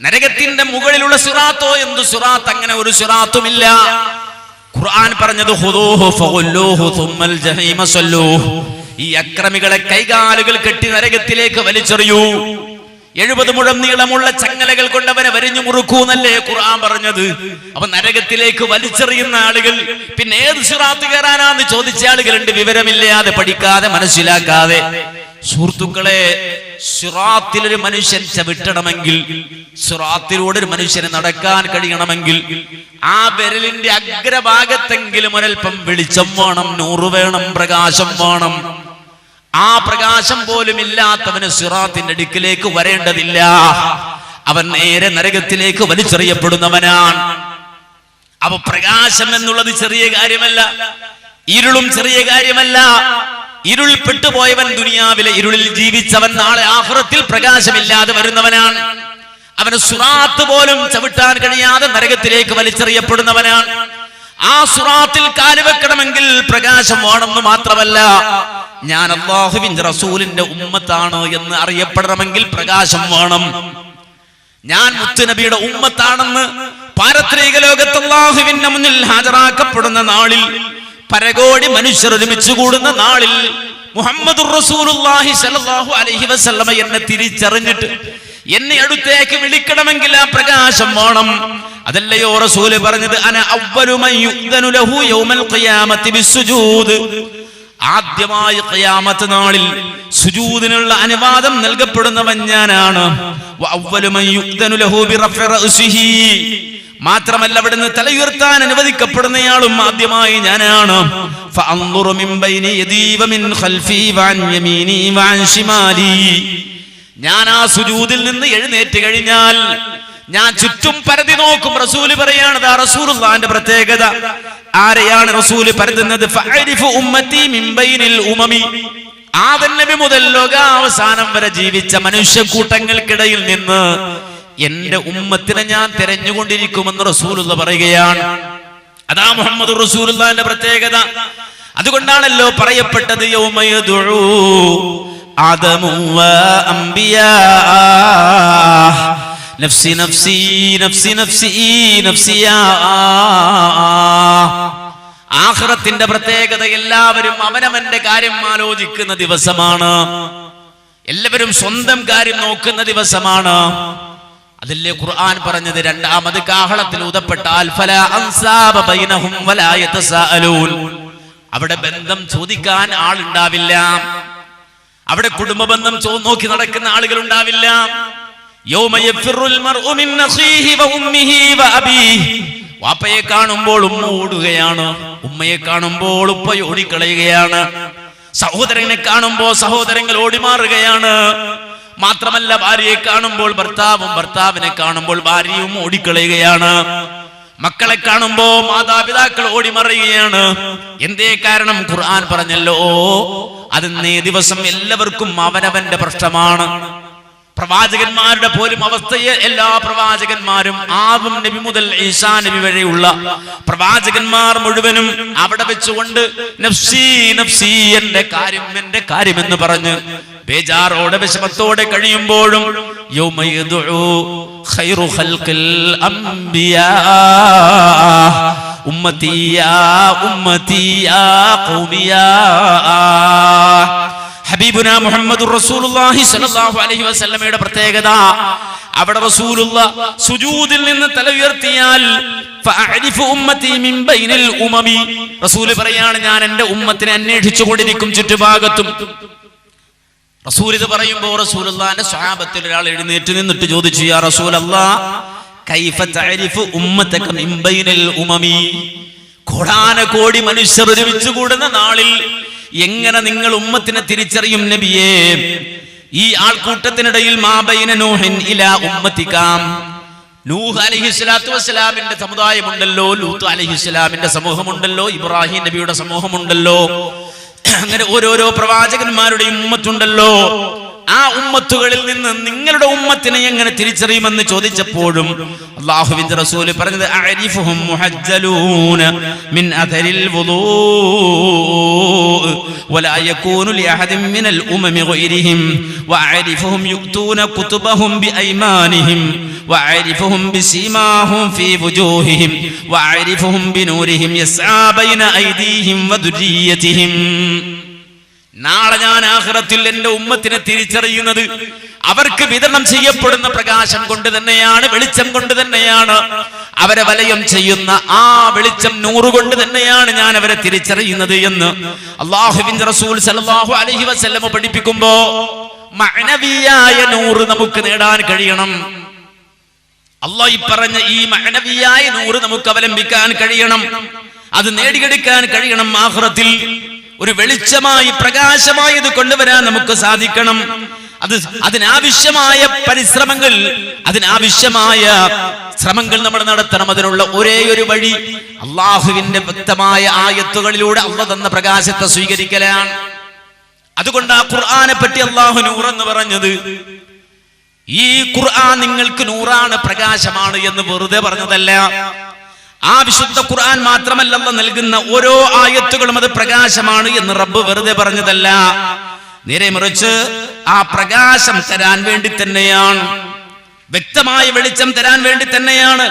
നരകത്തിന്റെ മുകളിലുള്ള സിറാത്തോ എന്ത് സിറാത്ത്, അങ്ങനെ ഒരു സിറാത്തുമില്ല. ഖുർആൻ പറഞ്ഞത് ഖുദൂഹു ഫഗുല്ലൂഹു തുമ്മൽ ജഹീമ സല്ലൂഹു, ഈ അക്രമികളെ കൈകാലുകൾ കെട്ടി നരകത്തിലേക്ക് വലിച്ചെറിയൂ, 70 മുഴം നീളമുള്ള ചങ്ങലകൾ കൊണ്ടവനെ വരിഞ്ഞു മുറുക്കൂന്നല്ലേ ഖുർആൻ പറഞ്ഞത്. അപ്പൊ നരകത്തിലേക്ക് വലിച്ചെറിയുന്ന ആളുകൾ പിന്നെ ഏത് സിറാത്ത് കയറാനാന്ന് ചോദിച്ച ആളുകളുണ്ട്, വിവരമില്ലാതെ, പഠിക്കാതെ, മനസ്സിലാക്കാതെ. സുഹൃത്തുക്കളെ, സിറാത്തിൽ ഒരു മനുഷ്യൻ ചവിട്ടണമെങ്കിൽ, സിറാത്തിലൂടെ ഒരു മനുഷ്യന് നടക്കാൻ കഴിയണമെങ്കിൽ ആ വിരലിന്റെ അഗ്രഭാഗത്തെങ്കിലും ഒരൽപ്പം വെളിച്ചം വേണം, നൂറ് വേണം, പ്രകാശം വേണം. ആ പ്രകാശം പോലും ഇല്ലാത്തവന് സിറാത്തിന്റെ അടുക്കിലേക്ക് വരേണ്ടതില്ല, അവൻ നേരെ നരകത്തിലേക്ക് വലിച്ചെറിയപ്പെടുന്നവനാണ്. അപ്പൊ പ്രകാശം എന്നുള്ളത് ചെറിയ കാര്യമല്ല, ഇരുളും ചെറിയ കാര്യമല്ല. ഇരുൾ പെട്ടുപോയവൻ, ദുനിയാവിലെ ഇരുളിൽ ജീവിച്ചവൻ നാളെ ആഖിറത്തിൽ പ്രകാശമില്ലാതെ വരുന്നവനാണ്. അവന് സിറാത്ത് പോലും ചവിട്ടാൻ കഴിയാതെ നരകത്തിലേക്ക് വലിച്ചെറിയപ്പെടുന്നവനാണ്. ആ സിറാത്തിൽ കാലുവെക്കണമെങ്കിൽ പ്രകാശം വേണമെന്ന് മാത്രമല്ല, ഞാൻ അല്ലാഹുവിന്റെ റസൂലിന്റെ ഉമ്മത്താണ് എന്ന് അറിയപ്പെടണമെങ്കിൽ പ്രകാശം വേണം. ഞാൻ മുത്തുനബിയുടെ ഉമ്മത്താണെന്ന് പാരത്രിക ലോകത്ത് അല്ലാഹുവിന്റെ മുന്നിൽ ഹാജരാക്കപ്പെടുന്ന നാളിൽ, പരകോടി മനുഷ്യർ ഒരുമിച്ച് കൂടുന്ന നാളിൽ മുഹമ്മദുർ റസൂലുള്ളാഹി സ്വല്ലല്ലാഹു അലൈഹി വസല്ലമ എന്നെ തിരിച്ചറിഞ്ഞിട്ട് എന്നെ അടുത്തേക്ക് വിളിക്കണമെങ്കിൽ ആ പ്രകാശം വേണം. അതല്ലയോ റസൂല് പറഞ്ഞത്, അന അവ്വലു മൻ യുഅ്ദനു ലഹു യൗമൽ ഖിയാമത്തി ബിസ്സുജൂദ്, ആദ്യമായി ഖിയാമത്ത് നാളിൽ സുജൂദിനുള്ള അനുവാദം നൽകപ്പെടുന്നവൻ ഞാനാണ്. മാത്രമല്ല അവിടുന്ന് തലയുയർത്താൻ അനുവദിക്കപ്പെടുന്നയാളും ആദ്യമായി ഞാനാണ്. ഞാൻ ആ സുജൂദിൽ നിന്ന് എഴുന്നേറ്റ് കഴിഞ്ഞാൽ ഞാൻ ചുറ്റും പരതി നോക്കും. റസൂല് പറയാണ്, റസൂലുള്ളാഹിന്റെ പ്രത്യേകത. ആരെയാണ് റസൂല് പരതുന്നത്? ആദം നബി മുതൽ ലോകാവസാനം വരെ ജീവിച്ച മനുഷ്യക്കൂട്ടങ്ങൾക്കിടയിൽ നിന്ന് എന്റെ ഉമ്മത്തിനെ ഞാൻ തെരഞ്ഞുകൊണ്ടിരിക്കുമെന്ന് റസൂലുള്ള പറയുകയാണ്. അതാ മുഹമ്മദ് റസൂലുള്ളാഹിന്റെ പ്രത്യേകത. അതുകൊണ്ടാണല്ലോ പറയപ്പെട്ടത് യൗമയദുഉ ആദമു വ അംബിയാ നഫ്സി നഫ്സി നഫ്സി നഫ്സി നഫ്സിയാ. ആഖിറത്തിന്റെ പ്രത്യേകത എല്ലാവരും അവനവന്റെ കാര്യം ആലോചിക്കുന്ന ദിവസമാണ്. എല്ലാവരും സ്വന്തം കാര്യം നോക്കുന്ന ദിവസമാണ്. അതല്ലേ ഖുർആൻ പറഞ്ഞത്, രണ്ടാമത് കാഹളത്തിൽ ഊതപ്പെട്ടാൽ ഫലാ അൻസാബ ബൈനഹും വലാ യതസാഅലൂൻ. അവിടെ ബന്ധം ചോദിക്കാൻ ആളുണ്ടാവില്ല. അവിടെ കുടുംബ ബന്ധം നോക്കി നടക്കുന്ന ആളുകൾ ഉണ്ടാവില്ല. യൗമ യഫിറുൽ മർഉ മിൻ അഖീഹി വ ഉമ്മിഹി വ അബീഹി. വാപ്പയെ കാണുമ്പോൾ ഉമ്മ ഓടുകയാണ്, ഉമ്മയെ കാണുമ്പോൾ ഉപ്പ ഓടിക്കളയുകയാണ്, സഹോദരനെ കാണുമ്പോൾ സഹോദരങ്ങൾ ഓടിമാറുകയാണ്. മാത്രമല്ല ഭാര്യയെ കാണുമ്പോൾ ഭർത്താവും, ഭർത്താവിനെ കാണുമ്പോൾ ഭാര്യയും ഓടിക്കളയുകയാണ്. മക്കളെ കാണുമ്പോ മാതാപിതാക്കൾ ഓടിമറയുകയാണ്. എന്തേ കാരണം? ഖുർആൻ പറഞ്ഞല്ലോ, അന്നേ ദിവസം എല്ലാവർക്കും അവനവന്റെ പ്രശ്നമാണ്. പ്രവാചകന്മാരുടെ പോലും അവസ്ഥയെ എല്ലാ പ്രവാചകന്മാരും ആദം നബി മുതൽ ഈസാ നബി വരെയുള്ള പ്രവാചകന്മാർ മുഴുവനും അവിടെ വെച്ചുകൊണ്ട് നഫ്സി നഫ്സി, എന്റെ കാര്യം എന്ന് പറഞ്ഞ് ബേജാറോടെ വിഷമത്തോടെ കഴിയുമ്പോഴും യൗമയദുഉ ഖൈറു ഖൽഖിൽ അംബിയാ ഉമ്മത്തി യാ ഉമ്മത്തി യാ ഖൗമിയാ. ഹബീബുനാ മുഹമ്മദുർ റസൂലുള്ളാഹി സ്വല്ലല്ലാഹു അലൈഹി വസല്ലമയുടെ പ്രത്യേകത, അവിടെ റസൂലുള്ള സുജൂദിൽ നിന്ന് തല ഉയർത്തിയാൽ ഫഅരിഫു ഉമ്മത്തി മിൻ ബൈനിൽ ഉമമി. റസൂൽ പറയാണ്, ഞാൻ എൻ്റെ ഉമ്മത്തിനെ അന്വേഷിച്ചു കൊണ്ടിരിക്കും ചുറ്റുഭാഗത്തും. റസൂൽ ഇത് പറയുമ്പോൾ റസൂലുള്ളാഹിന്റെ സ്വഹാബത്തിൽ ഒരാൾ എഴുന്നേറ്റ് നിന്നിട്ട് ചോദിച്ചു, യാ റസൂലല്ലാഹ് കൈഫ തഅരിഫു ഉമ്മതക മിൻ ബൈനിൽ ഉമമി. കോടാനകോടി മനുഷ്യർ ഒരുമിച്ച് കൂടുന്ന നാളിൽ എങ്ങനെ നിങ്ങൾ ഉമ്മത്തിനെ തിരിച്ചറിയും നബിയേ? ഈ ആൾക്കൂട്ടത്തിനിടയിൽ മാ ബൈന നൂഹിൻ ഇലാ ഉമ്മതികാം, നൂഹ് അലൈഹിസ്സലാത്തു വസ്സലാമിന്റെ സമുദായമുണ്ടല്ലോ, ലൂത്ത് അലൈഹിസ്സലാമിന്റെ സമൂഹമുണ്ടല്ലോ, ഇബ്രാഹിം നബിയുടെ സമൂഹമുണ്ടല്ലോ, അങ്ങനെ ഓരോരോ പ്രവാചകന്മാരുടെയും ഉമ്മത്തുണ്ടല്ലോ. ആ ഉമ്മത്തുകളിൽ നിന്ന് നിങ്ങളുടെ ഉമ്മത്തിനെ എങ്ങനെ തിരിച്ചറിയുമെന്ന് ചോദിച്ചപ്പോഴും അല്ലാഹുവിന്റെ റസൂല് പറഞ്ഞത്, അഅരിഫുഹും മുഹജ്ജലൂന മിൻ അഥരിൽ വുളൂ വലാ യകൂനു ലിഅഹദിൻ മിനൽ ഉമമി ഗൈരിഹിം വഅരിഫുഹും യുഅ്തൂന കുതുബഹും ബിഐമാനിഹിം വഅരിഫുഹും ബിസീമാഹും ഫീ വുജൂഹിഹിം വഅരിഫുഹും ബിനൂരിഹിം യസ്ആ ബൈന ഐദീഹിം വദുരിയതിഹിം. നാളെ ഞാൻ ആഖിറത്തിൽ എന്റെ ഉമ്മത്തിനെ തിരിച്ചറിയുന്നത് അവർക്ക് വിതരണം ചെയ്യപ്പെടുന്ന പ്രകാശം കൊണ്ട് തന്നെയാണ്, വെളിച്ചം കൊണ്ട് തന്നെയാണ്. അവരെ വലയം ചെയ്യുന്ന ആ വെളിച്ചം നൂറ് കൊണ്ട് തന്നെയാണ് ഞാൻ അവരെ തിരിച്ചറിയുന്നത് എന്ന് അല്ലാഹുവിന്റെ റസൂൽ സല്ലല്ലാഹു അലൈഹി വസല്ലം പഠിപ്പിക്കുമ്പോ മഅനവിയായ നൂറ് നമുക്ക് നേടാൻ കഴിയണം. അല്ലാഹു ഈ പറഞ്ഞ ഈ മഅനവിയായ നൂറ് നമുക്ക് അവലംബിക്കാൻ കഴിയണം. അത് നേടിയെടുക്കാൻ കഴിയണം. ആഖിറത്തിൽ ഒരു വെളിച്ചമായി പ്രകാശമായി ഇത് കൊണ്ടുവരാൻ നമുക്ക് സാധിക്കണം. അതിനാവശ്യമായ പരിശ്രമങ്ങൾ, അതിനാവശ്യമായ ശ്രമങ്ങൾ നമ്മൾ നടത്തണം. അതിനുള്ള ഒരേ ഒരു വഴി അള്ളാഹുവിന്റെ വ്യക്തമായ ആയത്തുകളിലൂടെ അള്ളാഹു തന്ന പ്രകാശത്തെ സ്വീകരിക്കലാണ്. അതുകൊണ്ട് ആ ഖുർആനെ പറ്റി അള്ളാഹു നൂറെന്ന് പറഞ്ഞത്, ഈ ഖുർആൻ നിങ്ങൾക്ക് നൂറാണ്, പ്രകാശമാണ് എന്ന് വെറുതെ പറഞ്ഞതല്ല. ആ വിശുദ്ധ ഖുർആൻ മാത്രമല്ല നൽകുന്ന ഓരോ ആയത്തുകളും അത് പ്രകാശമാണ് എന്ന് റബ്ബ് വെറുതെ പറഞ്ഞതല്ല. നേരെ മറിച്ച് ആ പ്രകാശം തരാൻ വേണ്ടി തന്നെയാണ്, വ്യക്തമായ വെളിച്ചം തരാൻ വേണ്ടി തന്നെയാണ്.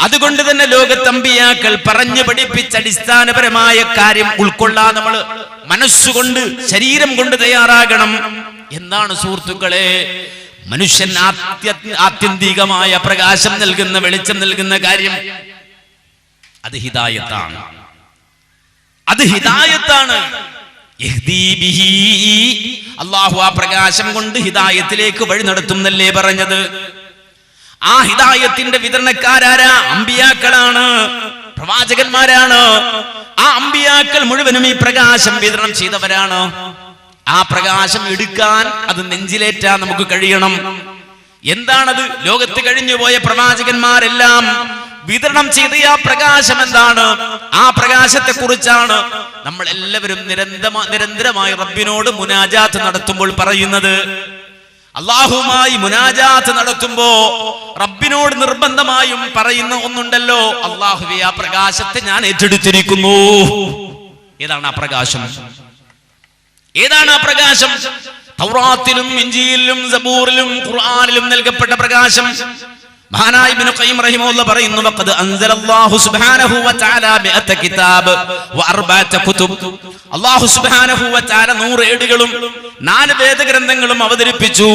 അതുകൊണ്ട് തന്നെ ലോകത്തമ്പിയാക്കൾ പറഞ്ഞു പഠിപ്പിച്ച അടിസ്ഥാനപരമായ കാര്യം ഉൾക്കൊള്ളാൻ നമ്മൾ മനസ്സുകൊണ്ട് ശരീരം കൊണ്ട് തയ്യാറാകണം. എന്താണ് സുഹൃത്തുക്കളെ? മനുഷ്യൻ ആത്യന്തികമായ പ്രകാശം നൽകുന്ന, വെളിച്ചം നൽകുന്ന കാര്യം അത് ഹിദായത്താണ്. അത് ഹിദായത്താണ്. യഹ്ദീ ബിഹി, അല്ലാഹു ആ പ്രകാശം കൊണ്ട് ഹിദായത്തിലേക്ക് വഴി നടത്തുന്നല്ലേ പറഞ്ഞത്. ആ ഹിദായത്തിന്റെ വിതരണക്കാരാരാ? അമ്പിയാക്കളാണ്, പ്രവാചകന്മാരാണ്. ആ അമ്പിയാക്കൾ മുഴുവനും ഈ പ്രകാശം വിതരണം ചെയ്തവരാണ്. ആ പ്രകാശം എടുക്കാൻ, അത് നെഞ്ചിലേറ്റാൻ നമുക്ക് കഴിയണം. എന്താണത്? ലോകത്ത് കഴിഞ്ഞുപോയ പ്രവാചകന്മാരെല്ലാം വിതരണം ചെയ്ത ആ പ്രകാശം എന്താണ്? ആ പ്രകാശത്തെ കുറിച്ചാണ് നമ്മൾ എല്ലാവരും നിരന്തരമായി റബ്ബിനോട് മുനാജാത്ത് നടത്തുമ്പോൾ പറയുന്നത്. അല്ലാഹുവുമായി മുനാജാത്ത് നടത്തുമ്പോ റബ്ബിനോട് നിർബന്ധമായും പറയുന്ന ഒന്നുണ്ടല്ലോ, അല്ലാഹുവേ ആ പ്രകാശത്തെ ഞാൻ ഏറ്റെടുത്തിരിക്കുന്നു. ഏതാണ് ആ പ്രകാശം? ഏതാണ് ആ പ്രകാശം? തൗറാത്തിലും ഇൻജീലിലും സബൂറിലും ഖുർആനിലും നൽകപ്പെട്ട പ്രകാശം. മഹാനായ ഇബ്നു ഖയ്യിം റഹിമഹുല്ലാഹ് പറയുന്നു, വഖദ് അൻസലല്ലാഹു സുബ്ഹാനഹു വ തആല 100 കിതാബ് വ 4 കുതുബ്. അല്ലാഹു സുബ്ഹാനഹു വ തആല 100 ഏടുകളും 4 വേദഗ്രന്ഥങ്ങളും അവതരിപ്പിച്ചു.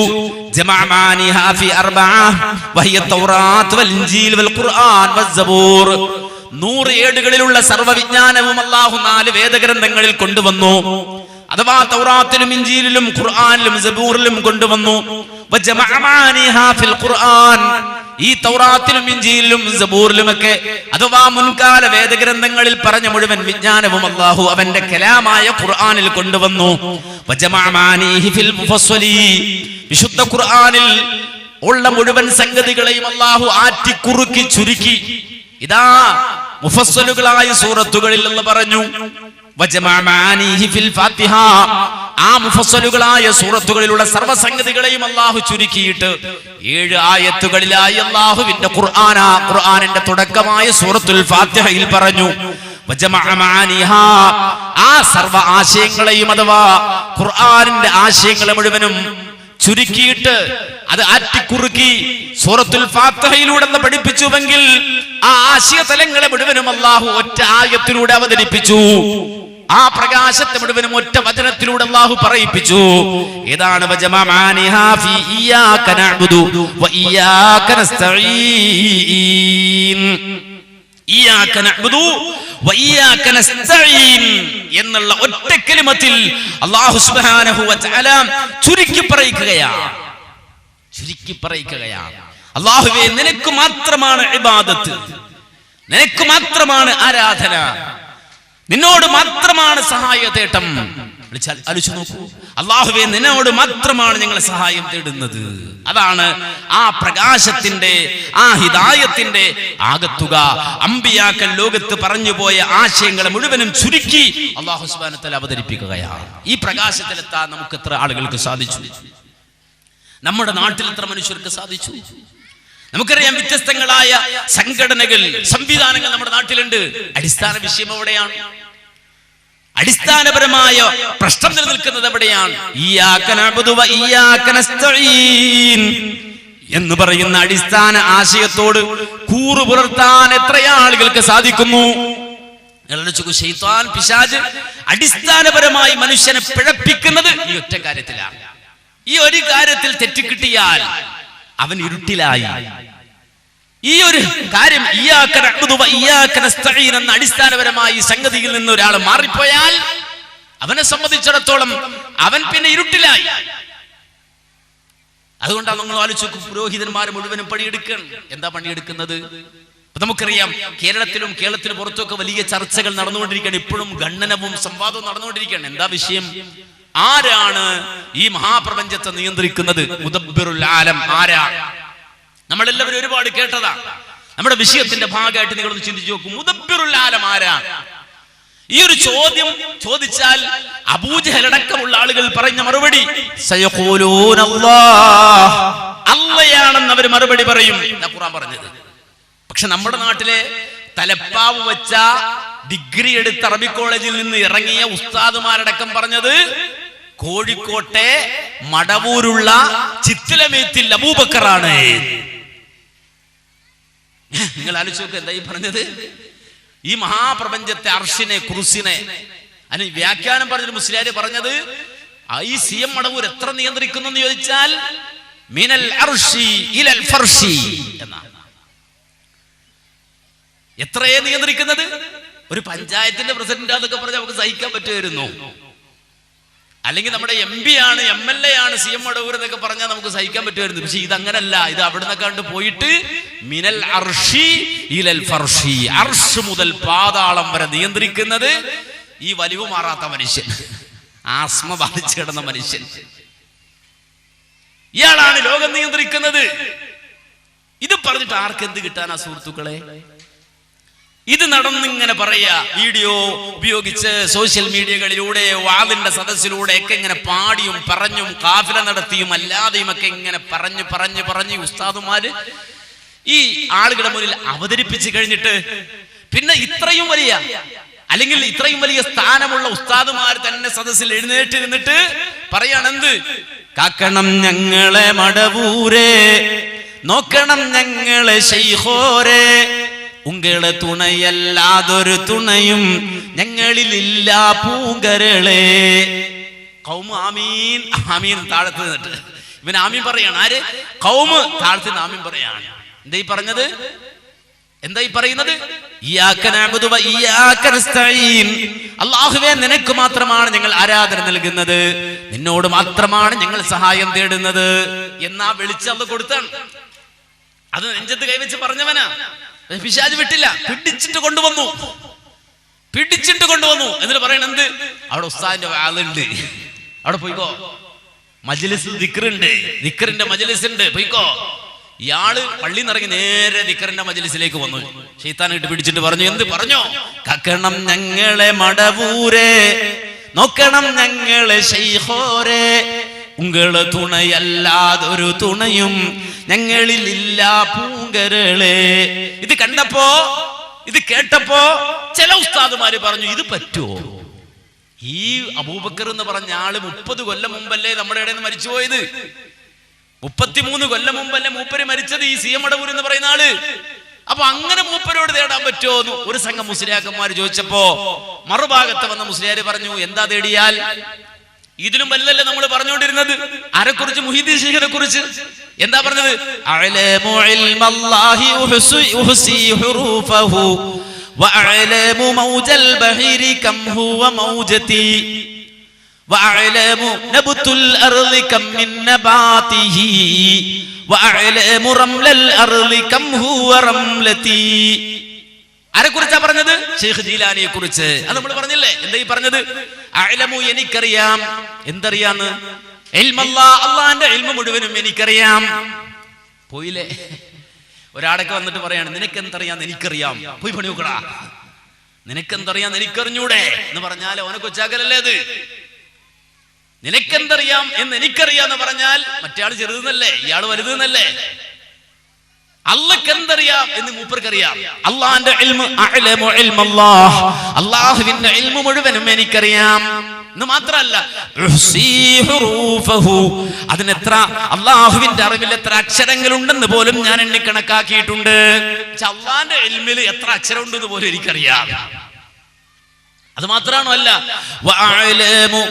ജമഅമാനിഹാ ഫി 4 വഹിയ തൗറാത്ത് വൽ ഇൻജീൽ വൽ ഖുർആൻ വൽ സബൂർ. 100 ഏടുകളിലുള്ള സർവ്വവിജ്ഞാനവും അല്ലാഹു 4 വേദഗ്രന്ഥങ്ങളിൽ കൊണ്ടുവന്നു. അഥവാ തൗറാത്തിലും ഇൻജീലിലും ഖുർആനിലും സബൂറിലും കൊണ്ടുവന്നു. ഈ തൗറാത്തിലും ഇൻജീലിലും സബൂറിലുമൊക്കെ അഥവാ മുൻകാല വേദഗ്രന്ഥങ്ങളിൽ പറഞ്ഞ മുഴുവൻ വിജ്ഞാനവും അല്ലാഹു അവന്റെ കലാമായ ഖുർആനിൽ കൊണ്ടുവന്നു. വിശുദ്ധ ഖുർആനിൽ ഉള്ള മുഴുവൻ സംഗതികളെയും അല്ലാഹു ആറ്റിക്കുറുക്കി ചുരുക്കി ഇതാ മുഫസ്സലുകളായ സൂറത്തുകളിൽ എന്ന് പറഞ്ഞു. ആ മുഫസ്സലുകളായ സൂറത്തുകളിലുള്ള സർവ്വസംഗതികളെയും അല്ലാഹു ചുരുക്കിയിട്ട് 7 ആയത്തുകളിലായി അല്ലാഹുവിന്റെ ഖുർആനിന്റെ തുടക്കമായ സൂറത്തുൽ ഫാത്തിഹയിൽ പറഞ്ഞു. ആ സർവ്വ ആശയങ്ങളെയും അഥവാ ഖുർആനിന്റെ ആശയങ്ങളെ മുഴുവനും ചുരുക്കിയിട്ട് അത് ആറ്റിക്കുറുക്കി സൂറത്തുൽ ഫാത്തിഹയിലൂടെ പഠിപ്പിച്ചുവെങ്കിൽ ആ ആശയ തലങ്ങളെ മുഴുവനും അല്ലാഹു ഒറ്റ ആയത്തിലൂടെ അവതരിപ്പിച്ചു. ആ പ്രകാശത്തെ മുഴുവനും ഒറ്റ വചനത്തിലൂടെ അല്ലാഹു പറയിപ്പിച്ചു. ഏതാണ്? വജമഅമാനിഹാ ഫീ ഇയ്യാക നഅ്ബുദു വ ഇയ്യാക നസ്തഈൻ. ഇയ്യാക നഅ്ബുദു വ ഇയ്യാക നസ്തഈൻ എന്നുള്ള ഒറ്റ കലിമത്തിൽ അല്ലാഹു സുബ്ഹാനഹു വ തആല ചുരുക്കി പറയിക്കുകയാണ്. അല്ലാഹുവേ, നിനക്ക് മാത്രമാണ് ഇബാദത്ത്, നിനക്ക് മാത്രമാണ് ആരാധന, നിന്നോട് മാത്രമാണ് സഹായ തേട്ടം. വിളിച്ചാൽ ആലോചിച്ചു നോക്കൂ. അല്ലാഹുവേ, നിന്നോട് മാത്രമാണ് ഞങ്ങൾ സഹായം തേടുന്നത്. അതാണ് ആ പ്രകാശത്തിന്റെ, ആ ഹിദായത്തിന്റെ ആകത്തുക. അമ്പിയാക്കൾ ലോകത്ത് പറഞ്ഞുപോയ ആശയങ്ങളെ മുഴുവനും ചുരുക്കി അല്ലാഹു സുബ്ഹാനഹു വ തആല അവതരിപ്പിക്കുകയാണ്. ഈ പ്രകാശത്തിലെത്താൻ നമുക്ക് എത്ര ആളുകൾക്ക് സാധിച്ചു? നമ്മുടെ നാട്ടിൽ എത്ര മനുഷ്യർക്ക് സാധിച്ചു? നമുക്കറിയാം, വ്യത്യസ്തങ്ങളായ സംഘടനകൾ, സംവിധാനങ്ങൾ നമ്മുടെ നാട്ടിലുണ്ട്. അടിസ്ഥാന വിഷയം എവിടെയാണ്? അടിസ്ഥാനപരമായ പ്രശ്നം നിലനിൽക്കുന്നത് എവിടെയാണ്? ഇയ്യാക നഅ്ബുദു വ ഇയ്യാക നസ്തഈൻ എന്ന് പറയുന്ന അടിസ്ഥാന ആശയത്തോട് കൂറു പുലർത്താൻ എത്ര ആളുകൾക്ക് സാധിക്കുന്നു? ശൈത്താൻ, പിശാച് അടിസ്ഥാനപരമായി മനുഷ്യനെ പിഴപ്പിക്കുന്നത് ഈ ഒറ്റ കാര്യത്തിലാണ്. ഈ ഒരു കാര്യത്തിൽ തെറ്റുകിട്ടിയാൽ അവൻ ഇരുട്ടിലായി. ഈ ഒരു കാര്യം ഇയ്യാക നഅ്ബുദു വ ഇയ്യാക നസ്തഈൻ എന്ന അടിസ്ഥാനപരമായി സംഗതിയിൽ നിന്ന് ഒരാൾ മാറിപ്പോയാൽ അവനെ സംബന്ധിച്ചിടത്തോളം അവൻ പിന്നെ ഇരുട്ടിലായി. അതുകൊണ്ടാണ് നമ്മൾ ആലോചിച്ചു, പുരോഹിതന്മാർ മുഴുവനും പണിയെടുക്കണം. എന്താ പണിയെടുക്കുന്നത്? നമുക്കറിയാം, കേരളത്തിലും പുറത്തൊക്കെ വലിയ ചർച്ചകൾ നടന്നുകൊണ്ടിരിക്കുകയാണ്. ഇപ്പോഴും ഖണ്ഡനവും സംവാദവും നടന്നുകൊണ്ടിരിക്കുകയാണ്. എന്താ വിഷയം? ആരാണ് ഈ മഹാപ്രപഞ്ചത്തെ നിയന്ത്രിക്കുന്നത്? മുദബ്ബിറുൽ ആലം ആരാണ്? നമ്മളെല്ലാവരും ഒരുപാട് കേട്ടതാ. നമ്മുടെ വിഷയത്തിന്റെ ഭാഗമായിട്ട് നിങ്ങളൊന്ന് ചിന്തിച്ചു നോക്കൂ. മുദബ്ബിറുൽ ആലം ആരാണ്? ഈ ഒരു ചോദ്യം ചോദിച്ചാൽ അബൂജഹലടക്കമുള്ള ആളുകൾ പറഞ്ഞ മറുപടി സയഖൂലൂന അല്ലാഹ്, അല്ലാഹയാണെന്ന് അവർ മറുപടി പറയും. ഖുർആൻ പറഞ്ഞത്. പക്ഷെ നമ്മുടെ നാട്ടിലെ തലപ്പാവ് വെച്ച ഡിഗ്രി എടുത്ത അറബി കോളേജിൽ നിന്ന് ഇറങ്ങിയ ഉസ്താദുമാരടക്കം പറഞ്ഞത് കോഴിക്കോട്ടെ മടവൂരുള്ള ചിത്തിലമേത്തിൽ അബൂബക്കറാണ്. നിങ്ങൾ ആലോചിച്ച് നോക്ക്, എന്താ ഈ പറഞ്ഞത്? ഈ മഹാപ്രപഞ്ചത്തെ, അർശിനെ, കുർസിനെ, അതിന് വ്യാഖ്യാനം പറഞ്ഞൊരു മുസ്ലിയാര് പറഞ്ഞത് ഈ സി എം മടവൂർ എത്ര നിയന്ത്രിക്കുന്നു എന്ന് ചോദിച്ചാൽ മിനൽ അർശി ഇലൽ ഫർശി എന്നാണ്. എത്രയെ നിയന്ത്രിക്കുന്നത്? ഒരു പഞ്ചായത്തിന്റെ പ്രസിഡന്റ് അതൊക്കെ പറഞ്ഞ് നമുക്ക് സഹിക്കാൻ പറ്റുമായിരുന്നു. അല്ലെങ്കിൽ നമ്മുടെ MP ആണ്, MLA ആണ്, CM അടൂർ എന്നൊക്കെ പറഞ്ഞാൽ നമുക്ക് സഹിക്കാൻ പറ്റുമായിരുന്നു. പക്ഷെ ഇതങ്ങനല്ല. ഇത് അവിടുന്ന് കണ്ട് പോയിട്ട് മിനൽ അർഷി ഇലൽ ഫർഷി, അർഷ് മുതൽ പാതാളം വരെ നിയന്ത്രിക്കുന്നത് ഈ വലിവ് മാറാത്ത മനുഷ്യൻ, ആസ്മ ബാധിച്ചു കിടന്ന മനുഷ്യൻ, ഇയാളാണ് ലോകം നിയന്ത്രിക്കുന്നത്. ഇത് പറഞ്ഞിട്ട് ആർക്കെന്ത് കിട്ടാനാ സുഹൃത്തുക്കളെ? ഇത് നടന്നിങ്ങനെ പറയാ, വീഡിയോ ഉപയോഗിച്ച് സോഷ്യൽ മീഡിയകളിലൂടെ വാദിന്റെ സദസ്സിലൂടെ ഒക്കെ ഇങ്ങനെ പാടിയും പറഞ്ഞും കാഫില നടത്തിയും അല്ലാതെയും ഒക്കെ ഇങ്ങനെ പറഞ്ഞ് ഉസ്താദുമാര് ഈ ആളുകളുടെ മുന്നിൽ അവതരിപ്പിച്ചു കഴിഞ്ഞിട്ട് പിന്നെ ഇത്രയും വലിയ അല്ലെങ്കിൽ ഇത്രയും വലിയ സ്ഥാനമുള്ള ഉസ്താദുമാർ തന്നെ സദസ്സിൽ എഴുന്നേറ്റ് നിന്നിട്ട് പറയാണെന്ത്? കാക്കണം ഞങ്ങളെ മടവൂരെ, നോക്കണം ഞങ്ങളെ ശൈഖോരെ, ഉങ്ങളെ തുണയല്ലാതൊരു തുണയും ഞങ്ങളിലില്ല പൂങ്കരളെ. ഖൗമ് ആമീൻ ആമീൻ താഴത്ത് നിന്നിട്ട് ഇവൻ ആമീൻ പറയാണ്. ആര്? ഖൗമ് താഴത്ത് നിന്ന് ആമീൻ പറയാണ്. എന്താ ഈ പറഞ്ഞത്? എന്താ ഈ പറയുന്നത്? ഇയ്യാക നഅ്ബുദു വ ഇയ്യാക നസ്തഈൻ, അല്ലാഹുവേ നിനക്ക് മാത്രമാണ് ഞങ്ങൾ ആരാധന നൽകുന്നത്, നിന്നോട് മാത്രമാണ് ഞങ്ങൾ സഹായം തേടുന്നത് എന്നാ വിളിച്ച് അല്ലാഹു കൊടുത്താണ്. അത് നെഞ്ചത്ത് കൈവച്ച് പറഞ്ഞവനാ. പിശാച് വിട്ടില്ല, പിടിച്ചിട്ട് കൊണ്ടുവന്നു. എന്നിട്ട് പറയണ എന്ത്? അവിടെ ഉസ്താദിന്റെ വാളുണ്ട്, അവിടെ പോയിക്കോ. മജ്ലിസ് ദിക്റുണ്ട്, ദിക്റിന്റെ മജ്ലിസ് ഉണ്ട്, പോയിക്കോ. ഇയാള് പള്ളിയിൽ നിന്നിറങ്ങി നേരെ ദിക്റിന്റെ മജ്ലിസിലേക്ക് വന്നു. ശൈത്താൻ ഇട്ട് പിടിച്ചിട്ട് പറഞ്ഞു, എന്ത് പറഞ്ഞോ? കാക്കണം ഞങ്ങളെ മടവൂരെ, നോക്കണം ഞങ്ങളെ ശൈഖോരെ, ഉങ്ങളെ തുണയല്ലാതൊരു തുണയും ഞങ്ങളിലില്ല പൂങ്കരളെ. ഇത് കണ്ടപ്പോ, ഇത് കേട്ടപ്പോ ചില ഉസ്താദുമാര് പറഞ്ഞു, ഇത് പറ്റുമോ? ഈ അബൂബക്കർ എന്ന് പറഞ്ഞ ആള് 30 കൊല്ലം മുമ്പല്ലേ നമ്മുടെ ഇടയിൽ നിന്ന് മരിച്ചുപോയത്? 33 കൊല്ലം മുമ്പല്ലേ മൂപ്പര് മരിച്ചത്? ഈ CM അടൂർ എന്ന് പറയുന്ന ആള്. അപ്പൊ അങ്ങനെ മൂപ്പരോട് തേടാൻ പറ്റുമോ എന്ന് ഒരു സംഘം മുസ്ലിയാക്കന്മാർ ചോദിച്ചപ്പോ മറുഭാഗത്ത് വന്ന മുസ്ലിയാര് പറഞ്ഞു, എന്താ തേടിയാൽ? ഇതിലും വലുതല്ലേ നമ്മൾ പറഞ്ഞുകൊണ്ടിരുന്നത്. ആരെക്കുറിച്ച്? മുഹീദ്ദീൻ ശൈഖിനെ കുറിച്ച്. എന്താ പറഞ്ഞത്? അഅലമു ഇൽമല്ലാഹി ഉഹ്സി ഹുറൂഫഹു വഅലമു മൗജൽ ബഹരി കം ഹുവ മൗജതി വഅലമു നബ്തുൽ അർളി കം മിൻ നബാതിഹി വഅലമു റംലൽ അർളി കം ഹുവ റംലതി. ആരെക്കുറിച്ചാ പറഞ്ഞത്? ശൈഖ് ജീലാനിയെ കുറിച്ച്. അത് നമ്മൾ പറഞ്ഞില്ലേ? എന്താ ഈ പറഞ്ഞത്? അഅലമു എനിക്കറിയാം. എന്തറിയാന്ന്? ഇൽമല്ലാഹ്, അല്ലാഹുവിന്റെ ഇൽമ മുഴുവനും എനിക്കറിയാം. പോയില്ലേ? ഒരാടൊക്കെ വന്നിട്ട് പറയാണ്, നിനക്കെന്തറിയാന്ന് എനിക്കറിയാം, പോയി പണി നോക്കടാ. നിനക്കെന്തറിയാന്ന് എനിക്കറിഞ്ഞൂടെ എന്ന് പറഞ്ഞാൽ ഓനെ കൊച്ചാക്കലല്ലേ അത്? നിനക്കെന്തറിയാം എന്ന് എനിക്കറിയാന്ന് പറഞ്ഞാൽ മറ്റേ ആള് ചെറുതെന്നല്ലേ, ഇയാള് വലുതെന്നല്ലേ? അള്ളാഹ്ക്ക് എന്തറിയാം എന്ന് മൂപ്പർക്കറിയാം. അള്ളാഹിന്റെ ഇൽമു അഅലമു ഇൽമല്ലാഹ്, അല്ലാഹുവിന്റെ ഇൽമു മുഴുവനും എനിക്കറിയാം എന്ന് മാത്രമല്ല, ഉഹ്സി ഹുറൂഫഹു, അതിനെത്ര അള്ളാഹുവിന്റെ അറിവിൽ എത്ര അക്ഷരങ്ങളുണ്ടെന്ന് പോലും ഞാൻ എണ്ണി കണക്കാക്കിയിട്ടുണ്ട്. അള്ളാഹിന്റെ ഇൽമിൽ എത്ര അക്ഷരം ഉണ്ടെന്ന് പോലും എനിക്കറിയാം. അത് മാത്രമാണോ? അല്ല, വഅലമു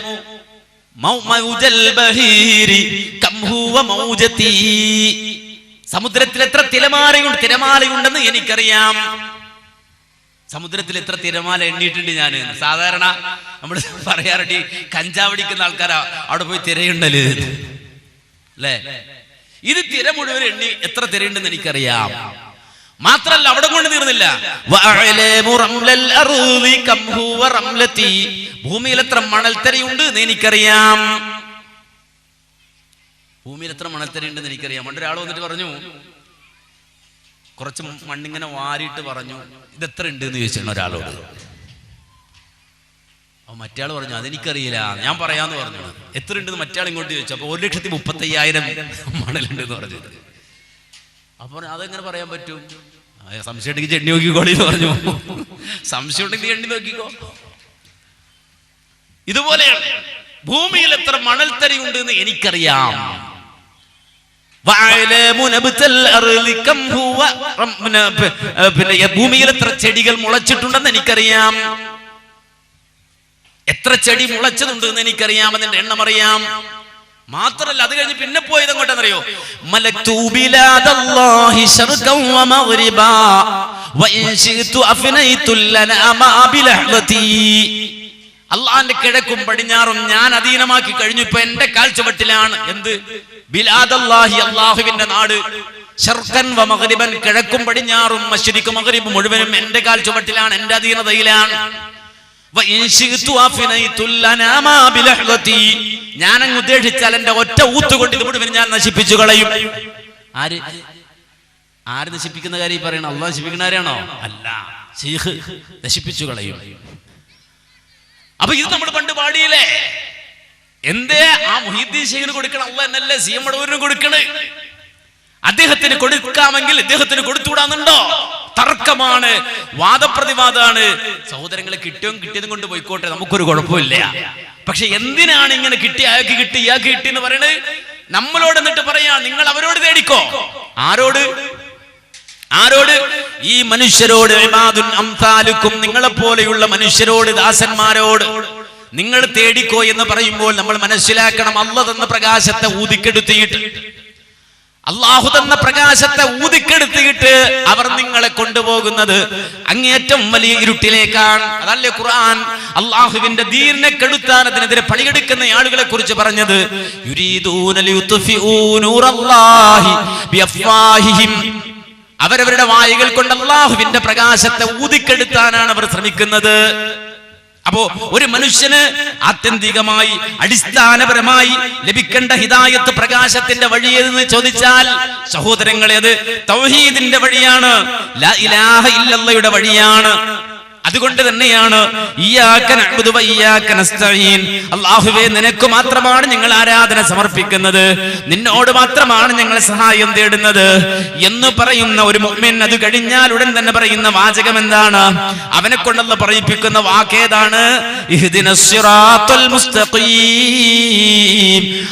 മൗജൽ ബഹീരി കം ഹുവ മൗജതി, സമുദ്രത്തിൽ എത്ര തിരമാലയുണ്ടെന്ന് എനിക്കറിയാം. സമുദ്രത്തിൽ എത്ര തിരമാല എണ്ണിയിട്ടുണ്ട് ഞാൻ. സാധാരണ നമ്മൾ പറയാറുണ്ട്, കഞ്ചാവടിക്കുന്ന ആൾക്കാരാ അവിടെ പോയി തിരയുണ്ടല്ലേ അല്ലേ? ഇത് തിര മുഴുവൻ എണ്ണി എത്ര തിരയുണ്ടെന്ന് എനിക്കറിയാം. മാത്രല്ല, അവിടെ കൊണ്ട് തീർന്നില്ല, ഭൂമിയിൽ എത്ര മണൽത്തരയുണ്ട് എന്ന് എനിക്കറിയാം. ഭൂമിയിൽ എത്ര മണൽത്തരയുണ്ടെന്ന് എനിക്കറിയാം. പണ്ടൊരാൾ വന്നിട്ട് പറഞ്ഞു, കുറച്ച് മണ്ണിങ്ങനെ വാരിയിട്ട് പറഞ്ഞു, ഇതെത്ര ഉണ്ട് എന്ന് ചോദിച്ചാണ് ഒരാളോട്. അപ്പൊ മറ്റയാൾ പറഞ്ഞു, അതെനിക്കറിയില്ല, ഞാൻ പറയാന്ന് പറഞ്ഞു. എത്ര ഉണ്ടെന്ന് മറ്റയാൾ ഇങ്ങോട്ട് ചോദിച്ചു. അപ്പൊ 1,35,000 മണലുണ്ട് എന്ന് പറഞ്ഞു. അപ്പൊ അതെങ്ങനെ പറയാൻ പറ്റും? സംശയം ഉണ്ടെങ്കിൽ ചെണ്ണി നോക്കിക്കോളി എന്ന് പറഞ്ഞു. സംശയം ഉണ്ടെങ്കിൽ എണ്ണി നോക്കിക്കോ. ഇതുപോലെയാണ്, ഭൂമിയിൽ എത്ര മണൽത്തരിയുണ്ട് എന്ന് എനിക്കറിയാം. ഭൂമിയിൽ എത്ര ചെടികൾ മുളച്ചിട്ടുണ്ടെന്ന് എനിക്കറിയാം. എത്ര ചെടി മുളച്ചതുണ്ട് എന്ന് എനിക്കറിയാം. അതിന്റെ എണ്ണം അറിയാം. മാത്രല്ല, അത് കഴിഞ്ഞ് പിന്നെ പോയത് എങ്ങോട്ടാണെന്നറിയോ? അള്ളാന്റെ കിഴക്കും പടിഞ്ഞാറും ഞാൻ അധീനമാക്കി കഴിഞ്ഞു. ഇപ്പൊ എന്റെ കാൽച്ചുവട്ടിലാണ് എന്ത്? ബിലാദല്ലാഹി, അള്ളാഹുവിന്റെ നാട്. ശർഖൻ വ മഗ്രിബൻ, കിഴക്കും പടിഞ്ഞാറും മശ്രിഖ് മഗ്രിബ് മുഴുവനും എന്റെ കാൽച്ചുവട്ടിലാണ്, എന്റെ അധീനതയിലാണ്. ഞാൻ അങ്ങ് ഉദ്ദേശിച്ചാൽ എന്റെ ഒറ്റ ഊത്തുകൊണ്ട് ഇത് മുഴുവൻ ഞാൻ നശിപ്പിച്ചു കളയും. ആര് നശിപ്പിക്കുന്ന കാര്യം പറയണം? അള്ളാഹ് നശിപ്പിക്കുന്ന കാര്യമാണോ? അല്ല, ശൈഖ് നശിപ്പിച്ചു കളയും. അപ്പൊ ഇത് നമ്മൾ പണ്ട് പാടിയില്ലേ? എന്തേ ആ മുഹീദ്ദീൻ ശൈഖിന് കൊടുക്കണം? അള്ളാഹ് എന്നല്ലേ സി എം മടവൂരിന് കൊടുക്കണേ? അദ്ദേഹത്തിന് കൊടുക്കാമെങ്കിൽ അദ്ദേഹത്തിന് കൊടുത്തുകൂടാന്നുണ്ടോ? തർക്കമാണ്, വാദപ്രതിവാദമാണ്. സഹോദരങ്ങളെ, കിട്ടിയതും കൊണ്ട് പോയിക്കോട്ടെ, നമുക്കൊരു കുഴപ്പമില്ല. പക്ഷെ എന്തിനാണ് ഇങ്ങനെ കിട്ടി അയാൾക്ക് കിട്ടി ഇയാൾക്ക് കിട്ടി എന്ന് പറയണത്? നമ്മളോട് എന്നിട്ട് പറയാ നിങ്ങൾ അവരോട് തേടിക്കോ. ആരോട്? ഈ മനുഷ്യരോട്. ഇബാദുൻ അംസാലുക്കും, നിങ്ങളെ പോലെയുള്ള മനുഷ്യരോട്, ദാസന്മാരോട് നിങ്ങൾ തേടിക്കോ എന്ന് പറയുമ്പോൾ നമ്മൾ മനസ്സിലാക്കണം, അല്ലാഹു തന്ന പ്രകാശത്തെ ഊതിക്കെടുത്തിയിട്ട് അവർ നിങ്ങളെ കൊണ്ടുപോകുന്നത് അങ്ങേറ്റം വലിയ ഇരുട്ടിലേക്കാണ്. അതല്ലേ ഖുർആൻ അള്ളാഹുവിന്റെ ദീനിനെ കെടുത്താൻ അതിനെതിരെ പണിയെടുക്കുന്ന ആളുകളെ കുറിച്ച് പറഞ്ഞത്? യുരീദൂന ലിയുത്ഫിഊ നൂറല്ലാഹി ബിഅഫ്വാഹിഹിം. അവരവരുടെ വായുകൾ കൊണ്ട് അള്ളാഹുവിന്റെ പ്രകാശത്തെ ഊതിക്കെടുത്താനാണ് അവർ ശ്രമിക്കുന്നത്. അപ്പോ ഒരു മനുഷ്യന് ആത്യന്തികമായി അടിസ്ഥാനപരമായി ലഭിക്കേണ്ട ഹിദായത്ത്, പ്രകാശത്തിന്റെ വഴി ഏതെന്ന് ചോദിച്ചാൽ സഹോദരങ്ങളെ, അത് തൗഹീദിന്റെ വഴിയാണ്, ലാ ഇലാഹ ഇല്ലല്ലാഹയുടെ വഴിയാണ്. അതുകൊണ്ട് തന്നെയാണ് ഇയ്യാക നഅ്ബുദു വ ഇയ്യാക നസ്തഈൻ, അല്ലാഹുവേ നിനക്ക് മാത്രമാണ് ഞങ്ങൾ ആരാധന സമർപ്പിക്കുന്നത്, നിന്നോട് മാത്രമാണ് ഞങ്ങൾ സഹായം തേടുന്നത് എന്ന് പറയുന്ന ഒരു മുഅ്മിൻ അത് കഴിഞ്ഞാൽ ഉടൻ തന്നെ പറയുന്ന വാചകം എന്താണ്? അവനെ കൊണ്ടല്ല പറയിപ്പിക്കുന്ന വാക്കേതാണ്? ഇഹ്ദിനസ് സിറാത്തുൽ മുസ്തഖീം.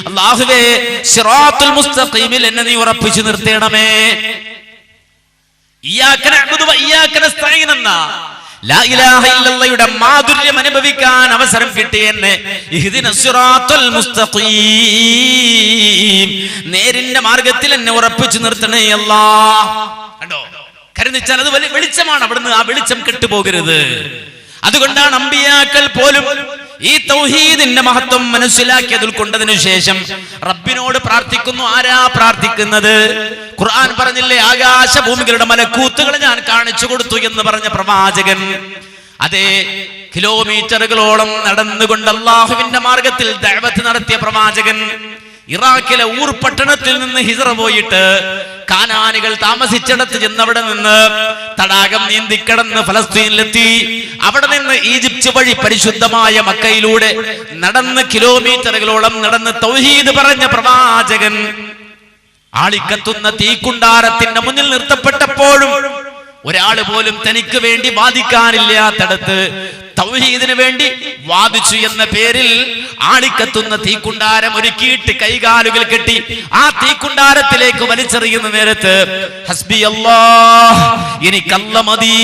അല്ലാഹുവേ സിറാത്തുൽ മുസ്തഖീമിൽ എന്നെ നീ ഉറപ്പിച്ചു നിർത്തണമേ. ഇയ്യാക നഅ്ബുദു വ ഇയ്യാക നസ്തഈൻ എന്ന ലാ ഇലാഹ ഇല്ലല്ലാഹയുടെ മാധുര്യം അനുഭവിക്കാൻ അവസരം കിട്ടിയെന്നെ ഇഹ്ദിനസ് സിറാത്തുൽ മുസ്തഖീം, നേരിന്റെ മാർഗത്തിൽ എന്നെ ഉറപ്പിച്ചു നിർത്തണേ അല്ലാഹ്. കണ്ടോ? കരുതിച്ചാൽ അത് വലിയ വെളിച്ചമാണ്. അവിടുന്ന് ആ വെളിച്ചം കെട്ടുപോകരുത്. അതുകൊണ്ടാണ് അമ്പിയാക്കൾ പോലും ഈ തൗഹീദിന്റെ മഹത്വം മനസ്സിലാക്കിയത് ഉൾക്കൊണ്ടതിനു ശേഷം റബ്ബിനോട് പ്രാർത്ഥിക്കുന്നു. ആരാ പ്രാർത്ഥിക്കുന്നത്? ഖുർആൻ പറഞ്ഞില്ലേ, ആകാശഭൂമികളുടെ മലക്കൂത്തുകൾ ഞാൻ കാണിച്ചു കൊടുത്തു എന്ന് പറഞ്ഞ പ്രവാചകൻ. അതേ, കിലോമീറ്ററുകളോളം നടന്നുകൊണ്ട് അള്ളാഹുവിന്റെ മാർഗത്തിൽ ദഅവത്ത് നടത്തിയ പ്രവാചകൻ. ഇറാഖിലെ ഊർ പട്ടണത്തിൽ നിന്ന് ഹിജ്റ പോയിട്ട് കാനാനികൾ താമസിച്ചിടത്ത് ചെന്നവിടെ നിന്ന് തടാകം നീന്തിക്കടന്ന് ഫലസ്തീനിലെത്തി. അവിടെ നിന്ന് ഈജിപ്ത് വഴി പരിശുദ്ധമായ മക്കയിലൂടെ നടന്ന് കിലോമീറ്ററുകളോളം നടന്ന് തൗഹീദ് പറഞ്ഞ പ്രവാചകൻ ആളിക്കത്തുന്ന തീക്കുണ്ടാരത്തിന്റെ മുന്നിൽ നിർത്തപ്പെട്ടപ്പോഴും ഒരാൾ പോലും തനിക്ക് വേണ്ടി വാദിക്കാനില്ലാത്തടത്ത് തൗഹീദിന് വേണ്ടി വാദിച്ചു എന്ന പേരിൽ ആളിക്കത്തുന്ന തീക്കുണ്ടാരം ഒരുക്കിയിട്ട് കൈകാലുകൾ കെട്ടി ആ തീക്കുണ്ടാരത്തിലേക്ക് വലിച്ചെറിയുന്ന നേരത്ത് ഹസ്ബി അല്ലാഹ്, എനിക്കല്ല മതി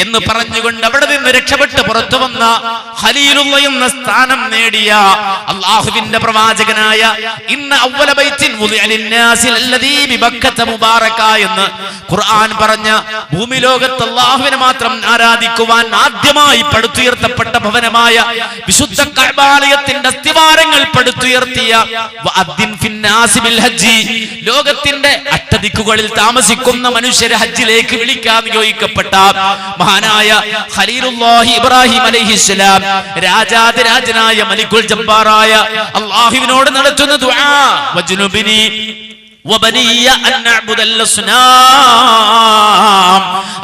എന്ന് പറഞ്ഞുകൊണ്ട് അവിടെ നിന്ന് രക്ഷപ്പെട്ട് പുറത്തു വന്ന ഖലീലുള്ളാഹ് എന്ന സ്ഥാനം നേടിയ അല്ലാഹുവിന്റെ പ്രവാചകനായ ഇന്ന അവ്വല ബൈത്തിൻ വുദിഅ ലിന്നാസി അല്ലദീ ബിബക്കത മുബാറക എന്ന് ഖുർആൻ പറഞ്ഞ ഭൂമിലോകത്ത് അല്ലാഹുവിനെ മാത്രം ആരാധിക്കുവാൻ ആദ്യമായി പടുത്തുയർത്തപ്പെട്ട ഭവനമായ വിശുദ്ധ കഅബാലയത്തിന്റെ അസ്തിവാരങ്ങൾ പടുത്തുയർത്തിയ വഅദ്ദിൻ ഫിന്നാസി ബിൽ ഹജ്ജി, ലോകത്തിന്റെ അഷ്ടദിക്കുകളിൽ താമസിക്കുന്ന മനുഷ്യരെ ഹജ്ജിലേക്ക് വിളിക്കാൻ നിയോഗിക്കപ്പെട്ട മഹാനായ ഖലീലുള്ളാഹി ഇബ്രാഹിം അലൈഹിസ്സലാം രാജാതിരാജനായ മലിക്കുൽ ജബ്ബാറായ അല്ലാഹുവിനോട് നടത്തുന്ന ദുആ വജ്നുബിനി വബനിയ അൻ നഅ്ബുദൽ അസ്നാം,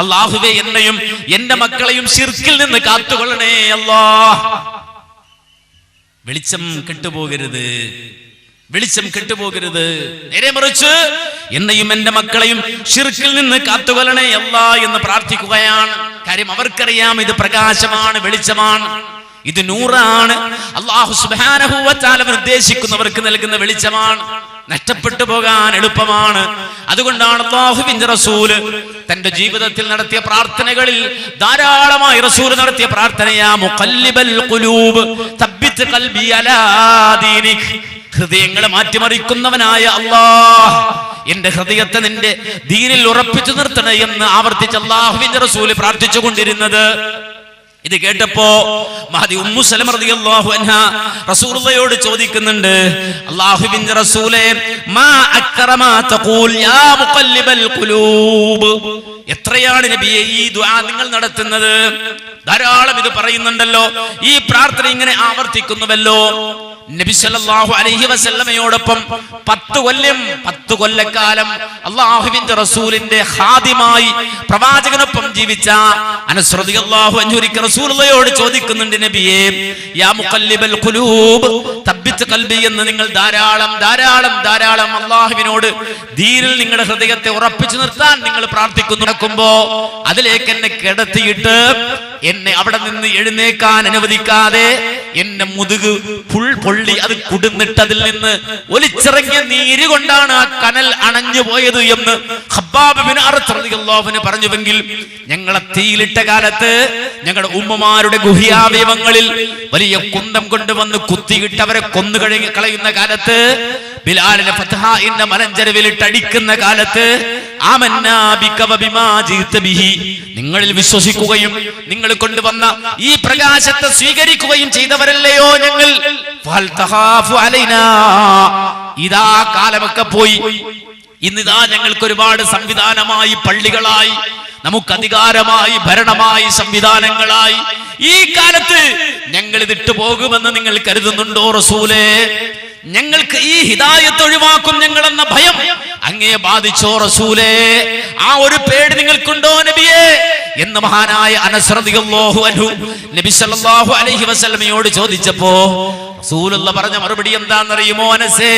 അല്ലാഹുവേ എന്നെയും എന്റെ മക്കളെയും ശിർക്കിൽ നിന്ന് കാത്തുകൊള്ളണേ അല്ലാഹ്. വെളിച്ചം കെട്ടുപോകരുത്, വെളിച്ചം കെട്ടുപോകരുത്. നേരെ മറിച്ച് എന്നെയും എന്റെ മക്കളെയും ശിർക്കിൽ നിന്ന് കാത്തുകൊള്ളണേ അല്ലാഹ് എന്ന് പ്രാർത്ഥിക്കുകയാണ്. കാര്യം അവർക്കറിയാം ഇത് പ്രകാശമാണ്, വെളിച്ചമാണ്, ഇത് നൂറാണ്. അല്ലാഹു സുബ്ഹാനഹു വ തആല ഉദ്ദേശിക്കുന്നവർക്ക് നൽകുന്ന വെളിച്ചമാണ്. നഷ്ടപ്പെട്ടു പോകാൻ എളുപ്പമാണ്. അതുകൊണ്ടാണ് അല്ലാഹുവിന്റെ റസൂല് തന്റെ ജീവിതത്തിൽ നടത്തിയ പ്രാർത്ഥനകളിൽ ധാരാളമായി റസൂൽ നടത്തിയ പ്രാർത്ഥനയാ മുഖല്ലിബൽ ഖുലൂബ് തബ്ബിത് ഖൽബി അലാ ദീനിക്, ഹൃദയങ്ങളെ മാറ്റിമറിക്കുന്നവനായ അല്ലാഹ് എന്റെ ഹൃദയത്തെ നിന്റെ ദീനിൽ ഉറപ്പിച്ചു നിർത്തണേ എന്ന് ആവർത്തിച്ച് അല്ലാഹുവിന്റെ റസൂല് പ്രാർത്ഥിച്ചു കൊണ്ടിരുന്നത്. ഇത് കേട്ടപ്പോ മഹദി ഉമ്മു സലമ റളിയല്ലാഹു അൻഹാ റസൂലുള്ളാഹിയോട് ചോദിക്കുന്നുണ്ട്, അല്ലാഹുവിന്റെ റസൂലേ, മാ അക്റമ തഖൂൽ യാ മുഖല്ലിബൽ ഖുലൂബ്, എത്രയാണ് നബിയെ ഈ ദുആ നിങ്ങൾ നടത്തുന്നത്? ധാരാളം ഇത് പറയുന്നുണ്ടല്ലോ, ഈ പ്രാർത്ഥന ഇങ്ങനെ ആവർത്തിക്കുന്നുവല്ലോ. നബി സല്ലല്ലാഹു അലൈഹി വസല്ലമയോടൊപ്പം 10 കൊല്ലക്കാലം അല്ലാഹുവിന്റെ റസൂലിന്റെ ഖാദിമായി പ്രവാചകനൊപ്പം ജീവിച്ച അനസ് റളിയല്ലാഹു അൻഹു റസൂലുള്ളാഹിയോട് ചോദിക്കുന്നുണ്ട്, നബിയേ, യാ മുഖല്ലിബൽ ഖുലൂബ് തബ്ബിത് ഖൽബി എന്ന് നിങ്ങൾ ധാരാളം അല്ലാഹുവിനോട് ദീനിൽ നിങ്ങളുടെ ഹൃദയത്തെ ഉറപ്പിച്ചു നിർത്താൻ നിങ്ങൾ പ്രാർത്ഥിക്കുന്നു. നടക്കുമ്പോ അതിലേക്ക് എന്നെ കിടത്തിയിട്ട് എന്നെ അവിടെ നിന്ന് എഴുന്നേക്കാൻ അനുവദിക്കാതെ എന്നെ മുതുക് പൊള്ളി അത് കുടുന്നിട്ട് അതിൽ നിന്ന് ഒലിച്ചിറങ്ങിയ നീര് കൊണ്ടാണ് ആ കനൽ അണഞ്ഞു പോയത് എന്ന് ഖബ്ബാബ് ബിൻ അർത്ത് റളിയല്ലാഹു അൻഹു പറഞ്ഞുവെങ്കിൽ, ഞങ്ങളെ തീയിലിട്ട കാലത്ത് ഞങ്ങളുടെ ഉമ്മമാരുടെ ഗുഹ്യാവയവങ്ങളിൽ വലിയ കുന്തം കൊണ്ടുവന്ന് കുത്തിയിട്ട് അവരെ കൊന്നു കളയുന്ന കാലത്ത്, ബിലാലിനെ ഫത്ഹാഇന്റെ മലഞ്ചരവിലിട്ട് അടിക്കുന്ന കാലത്ത്, ആമന്നാ ബിക വബിമാ ജിത ബിഹി, നിങ്ങളിൽ വിശ്വസിക്കുകയും നിങ്ങൾ കൊണ്ടുവന്ന ഈ പ്രകാശത്തെ സ്വീകരിക്കുകയും ചെയ്തവരല്ലയോ ഞങ്ങൾ. ഫൽ തഖാഫു അലൈനാ, ഇതാ കാലമൊക്കെ പോയി, ഇന്നിതാ ഞങ്ങൾക്ക് ഒരുപാട് സംവിധാനമായി, പള്ളികളായി, നമുക്ക് അധികാരമായി, ഭരണമായി, സംവിധാനങ്ങളായി, ഈ കാലത്ത് ഞങ്ങൾ ഇതിട്ട് പോകുമെന്ന് നിങ്ങൾ കരുതുന്നുണ്ടോ റസൂലേ? ഞങ്ങൾക്ക് ഈ ഹിദായത്ത് ഒഴിവാക്കും ഞങ്ങളെന്ന ഭയം അങ്ങേ ബാധിച്ചോ റസൂലേ? ആ ഒരു പേടി നിങ്ങൾക്കുണ്ടോ നബിയേ എന്ന് മഹാനായ അനസ് റളിയല്ലാഹു അൻഹു നബി സല്ലല്ലാഹു അലൈഹി വസല്ലമയോട് ചോദിച്ചപ്പോ റസൂലുള്ള പറഞ്ഞ മറുപടി എന്താണെന്നറിയുമോ? അനസേ,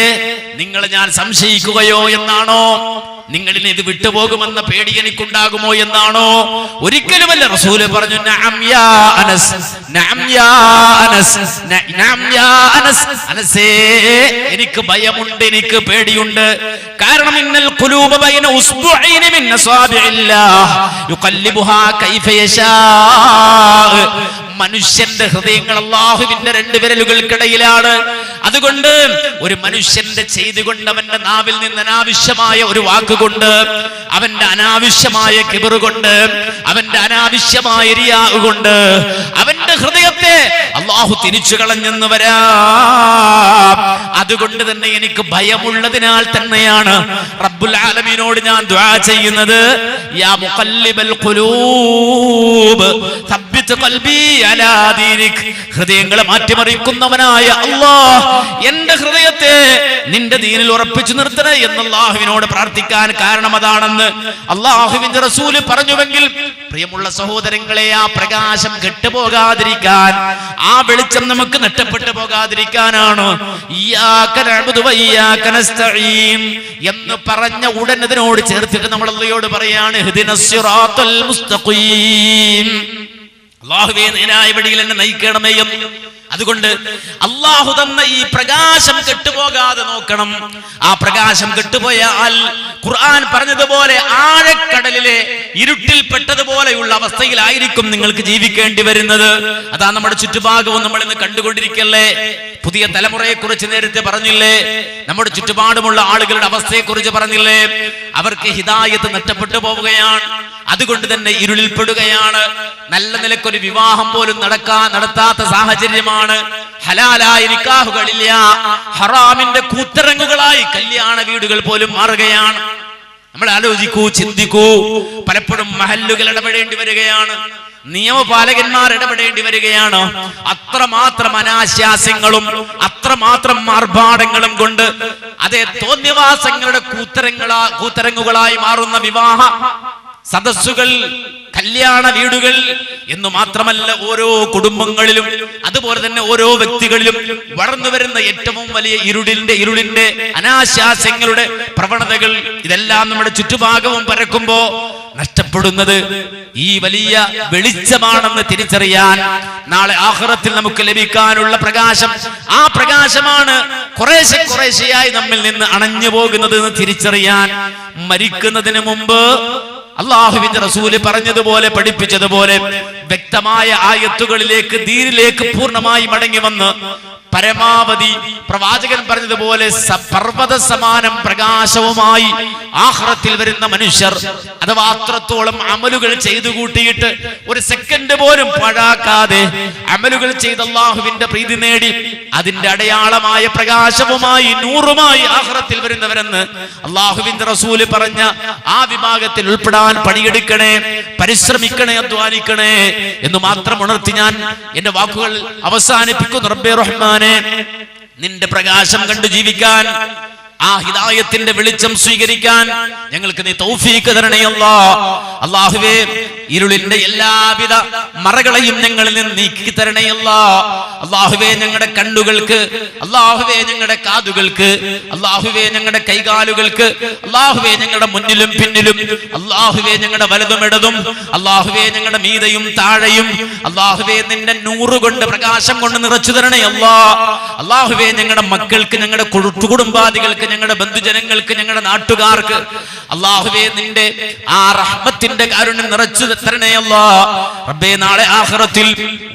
നിങ്ങളെ ഞാൻ സംശയിക്കുകയോ എന്നാണോ? നിങ്ങളിൽ ഇത് വിട്ടുപോകുമെന്ന പേടി എനിക്കുണ്ടാകുമോ എന്നാണോ? ഒരിക്കലുമല്ല. റസൂല് പറഞ്ഞു, നഅം യാ അനസ്, നഅം യാ അനസ്, നഅം യാ അനസ്. അനസേ, എനിക്ക് ഭയമുണ്ട്, എനിക്ക് പേടിയുണ്ട്. കാരണം ഇന്നൽ ഖുലൂബ ബൈന ഉസ്ബുഈനി മിൻ അസാബിഇല്ലാഹ് യുഖല്ലിബുഹാ കൈഫ യശാ, മനുഷ്യന്റെ ഹൃദയങ്ങൾ അല്ലാഹുവിന്റെ 2 വിരലുകൾക്കിടയിലാണ്. അതുകൊണ്ട് ഒരു മനുഷ്യന്റെ ചെയ്തി കൊണ്ട്, അവന്റെ നാവിൽ നിന്ന് അനാവശ്യമായ ഒരു വാക്കുകൊണ്ട്, അവന്റെ അനാവശ്യമായ കിബർ കൊണ്ട്, അവന്റെ അനാവശ്യമായ റിയാ കൊണ്ട് അവന്റെ ഹൃദയത്തെ അല്ലാഹു തിരിച്ചു കളഞ്ഞെന്ന് വരാം. അതുകൊണ്ട് തന്നെ എനിക്ക് ഭയമുള്ളതിനാൽ തന്നെയാണ് റബ്ബുൽ ആലമീനോട് ഞാൻ ദുആ ചെയ്യുന്നത്, യാ മുഖല്ലിബൽ ഖുലൂബ് തബ്ബിത് ഖൽബി അലാ ദീനിക്, ഹൃദയങ്ങളെ മാറ്റിമറിക്കുന്നവനായ അല്ലാഹ്, എന്റെ ഹൃദയത്തെ നിന്റെ ദീനിൽ ഉറപ്പിച്ചു നിർത്തണേ എന്ന് അല്ലാഹുവിനോട് പ്രാർത്ഥിക്കാൻ കാരണം അതാണെന്ന് അല്ലാഹുവിന്റെ റസൂല് പറഞ്ഞുവെങ്കിൽ, പ്രിയമുള്ള സഹോദരങ്ങളെ, ആ പ്രകാശം കെട്ടുപോകാതിരിക്കാൻ, ആ വെളിച്ചം നമുക്ക് നഷ്ടപ്പെട്ടു പോകാതിരിക്കാനാണ് ഇയ്യാക നഅ്ബുദു വ ഇയ്യാക നസ്തഈൻ എന്ന് പറഞ്ഞ ഉടൻ അതിനോട് ചേർത്തിട്ട് നമ്മൾ അല്ലാഹുവോട് പറയാണ്, ഇഹ്ദിനസ് സിറാത്തൽ മുസ്തഖീം, അല്ലാഹുവേ നേരായ വഴിയിൽ എന്നെ നയിക്കണമേ എന്ന്. അതുകൊണ്ട് അല്ലാഹു തന്ന ഈ പ്രകാശം കെട്ടുപോകാതെ നോക്കണം. ആ പ്രകാശം കെട്ടുപോയാൽ ഖുർആൻ പറഞ്ഞതുപോലെ ആഴക്കടലിലെ ഇരുട്ടിൽപ്പെട്ടതുപോലെയുള്ള അവസ്ഥയിലായിരിക്കും നിങ്ങൾക്ക് ജീവിക്കേണ്ടി വരുന്നത്. അതാ നമ്മുടെ ചുറ്റുഭാഗവും നമ്മൾ ഇന്ന് കണ്ടുകൊണ്ടിരിക്കല്ലേ. പുതിയ തലമുറയെ കുറിച്ച് നേരത്തെ പറഞ്ഞില്ലേ, നമ്മുടെ ചുറ്റുപാടുമുള്ള ആളുകളുടെ അവസ്ഥയെ കുറിച്ച് പറഞ്ഞില്ലേ. അവർക്ക് ഹിദായത്ത് നഷ്ടപ്പെട്ടു പോവുകയാണ്. അതുകൊണ്ട് തന്നെ ഇരുളിൽപ്പെടുകയാണ്. നല്ല നിലക്കൊരു വിവാഹം പോലും നടത്താത്ത സാഹചര്യമാണ്. ഹലാലായ നിക്കാഹുകളില്ല, ഹറാമിന്റെ കൂത്തരങ്ങുകളായി കല്യാണ വീടുകൾ പോലും മാറുകയാണ്. നമ്മൾ ആലോചിക്കൂ, ചിന്തിക്കൂ. പലപ്പോഴും മഹല്ലുകൾ ഇടപെടേണ്ടി വരികയാണ്, നിയമപാലകന്മാർ ഇടപെടേണ്ടി വരികയാണ്. അത്രമാത്രം അനാശാസ്യങ്ങളും അത്രമാത്രം ആർഭാടങ്ങളും കൊണ്ട് അതേ തോന്നിവാസങ്ങളുടെ കൂത്തരങ്ങുകളായി മാറുന്ന വിവാഹ സദസ്സുകൾ, കല്യാണ വീടുകൾ എന്ന് മാത്രമല്ല, ഓരോ കുടുംബങ്ങളിലും അതുപോലെ തന്നെ ഓരോ വ്യക്തികളിലും വളർന്നു വരുന്ന ഏറ്റവും വലിയ ഇരുളിന്റെ അനാശാസ്യങ്ങളുടെ പ്രവണതകൾ, ഇതെല്ലാം നമ്മുടെ ചുറ്റുഭാഗവും പരക്കുമ്പോ നഷ്ടപ്പെടുന്നത് ഈ വലിയ വെളിച്ചമാണെന്ന് തിരിച്ചറിയാൻ, നാളെ ആഖിറത്തിൽ നമുക്ക് ലഭിക്കാനുള്ള പ്രകാശം, ആ പ്രകാശമാണ് കുറേശ്ശെയായി നമ്മിൽ നിന്ന് അണഞ്ഞു പോകുന്നത് എന്ന് തിരിച്ചറിയാൻ, മരിക്കുന്നതിന് മുമ്പ് അള്ളാഹുവിന്റെ റസൂല് പറഞ്ഞതുപോലെ പഠിപ്പിച്ചതുപോലെ വ്യക്തമായ ആയത്തുകളിലേക്ക് ദീനിലേക്ക് പൂർണ്ണമായി മടങ്ങി വന്ന് പരമാവധി പ്രവാചകൻ പറഞ്ഞതുപോലെ പർവ്വത സമാനം പ്രകാശവുമായി ആഖിറത്തിൽ വരുന്ന മനുഷ്യർ, അഥവാ അത്രത്തോളം അമലുകൾ ചെയ്തു കൂട്ടിയിട്ട് ഒരു സെക്കൻഡ് പോലും പാഴാക്കാതെ അമലുകൾ ചെയ്ത് അള്ളാഹുവിന്റെ പ്രീതി നേടി അതിന്റെ അടയാളമായ പ്രകാശവുമായി നൂറുമായി ആഖിറത്തിൽ വരുന്നവരെന്ന് അള്ളാഹുവിന്റെ റസൂല് പറഞ്ഞ ആ വിഭാഗത്തിൽ ഉൾപ്പെടാൻ പണിയെടുക്കണേ, പരിശ്രമിക്കണേ, അധ്വാനിക്കണേ എന്ന് മാത്രം ഉണർത്തി ഞാൻ എന്റെ വാക്കുകൾ അവസാനിപ്പിക്കുന്നു. റബ്ബേ റഹ്മാനെ, നിന്റെ പ്രകാശം കണ്ടു ജീവിക്കാൻ, ആ ഹിദായത്തിന്റെ വെളിച്ചം സ്വീകരിക്കാൻ ഞങ്ങൾക്ക് നീ തൗഫീഖ് തരണേ അല്ലാഹ്. അല്ലാഹുവേ, ഇരുളിന്റെ എല്ലാവിധ മറകളെയും ഞങ്ങളിൽ നിന്ന് നീക്കി തരണേ അല്ലാഹ്. അല്ലാഹുവേ, ഞങ്ങളുടെ കണ്ണുകൾക്ക്, അല്ലാഹുവേ ഞങ്ങളുടെ കാതുകൾക്ക്, അല്ലാഹുവേ ഞങ്ങളുടെ കൈകാലുകൾക്ക്, അല്ലാഹുവേ ഞങ്ങളുടെ മുന്നിലും പിന്നിലും, അല്ലാഹുവേ ഞങ്ങളുടെ വലതും ഇടതും, അല്ലാഹുവേ ഞങ്ങളുടെ മീതയും താഴെയും, അല്ലാഹുവേ നിന്റെ നൂറ് കൊണ്ട് പ്രകാശം കൊണ്ട് നിറച്ചു തരണേ അല്ലാഹ്. അല്ലാഹുവേ, ഞങ്ങളുടെ മക്കൾക്ക്, ഞങ്ങളുടെ കുടുംബാദികൾക്ക്, ഞങ്ങളുടെ ബന്ധുജനങ്ങൾക്ക്, ഞങ്ങളുടെ നാട്ടുകാർക്ക്, അല്ലാഹുവേ നിന്റെ ആ റഹ്മത്തിന്റെ കാരുണ്യം നിറച്ചു തരണേ അല്ലാഹ്. റബ്ബേ, നാളെ ആഖിറത്തിൽ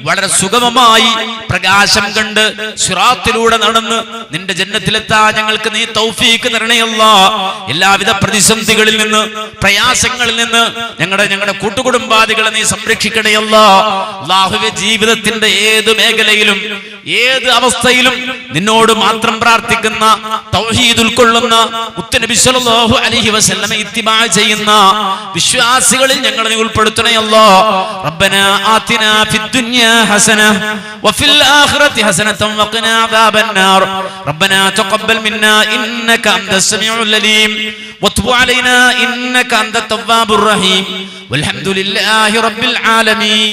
വളരെ സുഗമമായി പ്രകാശം കണ്ട് സിറാത്തിലൂടെ നടന്ന് നിന്റെ ജന്നത്തിലെത്താൻ ഞങ്ങൾക്ക് നീ തൗഫീഖ് തരണേ അല്ലാഹ്. എല്ലാവിധ പ്രതിസന്ധികളിൽ നിന്ന്, പ്രയാസങ്ങളിൽ നിന്ന് ഞങ്ങളുടെ കൂട്ടുകുടുംബാദികളെ നീ സംരക്ഷിക്കണേ അല്ലാഹ്. അല്ലാഹുവേ, ജീവിതത്തിന്റെ ഏത് മേഖലയിലും ഏത് അവസ്ഥയിലും നിന്നോട് മാത്രം പ്രാർത്ഥിക്കുന്ന, തൗഹീദ് ഉൾക്കൊള്ളുന്ന, മുത്തുനബി സ്വല്ലല്ലാഹു അലൈഹി വസല്ലമ ഇത്തിബാ ചെയ്യുന്ന വിശ്വാസികളിൽ ഞങ്ങളെ നീ ഉൾപ്പെടുത്തണേ അല്ലാഹ്. റബ്ബനാ ആതിനാ ഫിദ്ദുനിയാ ഹസന വഫിൽ ആഖിറതി ഹസനതൻ വഖിനാ അദാബന്നാർ. റബ്ബനാ തഖബ്ബൽ മിന്നാ ഇന്നക അൻതസ് സമീഉൽ അലീം വതുബ് അലൈനാ ഇന്നക അൻതത് തവ്വാബുർ റഹീം വൽഹംദുലില്ലാഹി റബ്ബിൽ ആലമീൻ.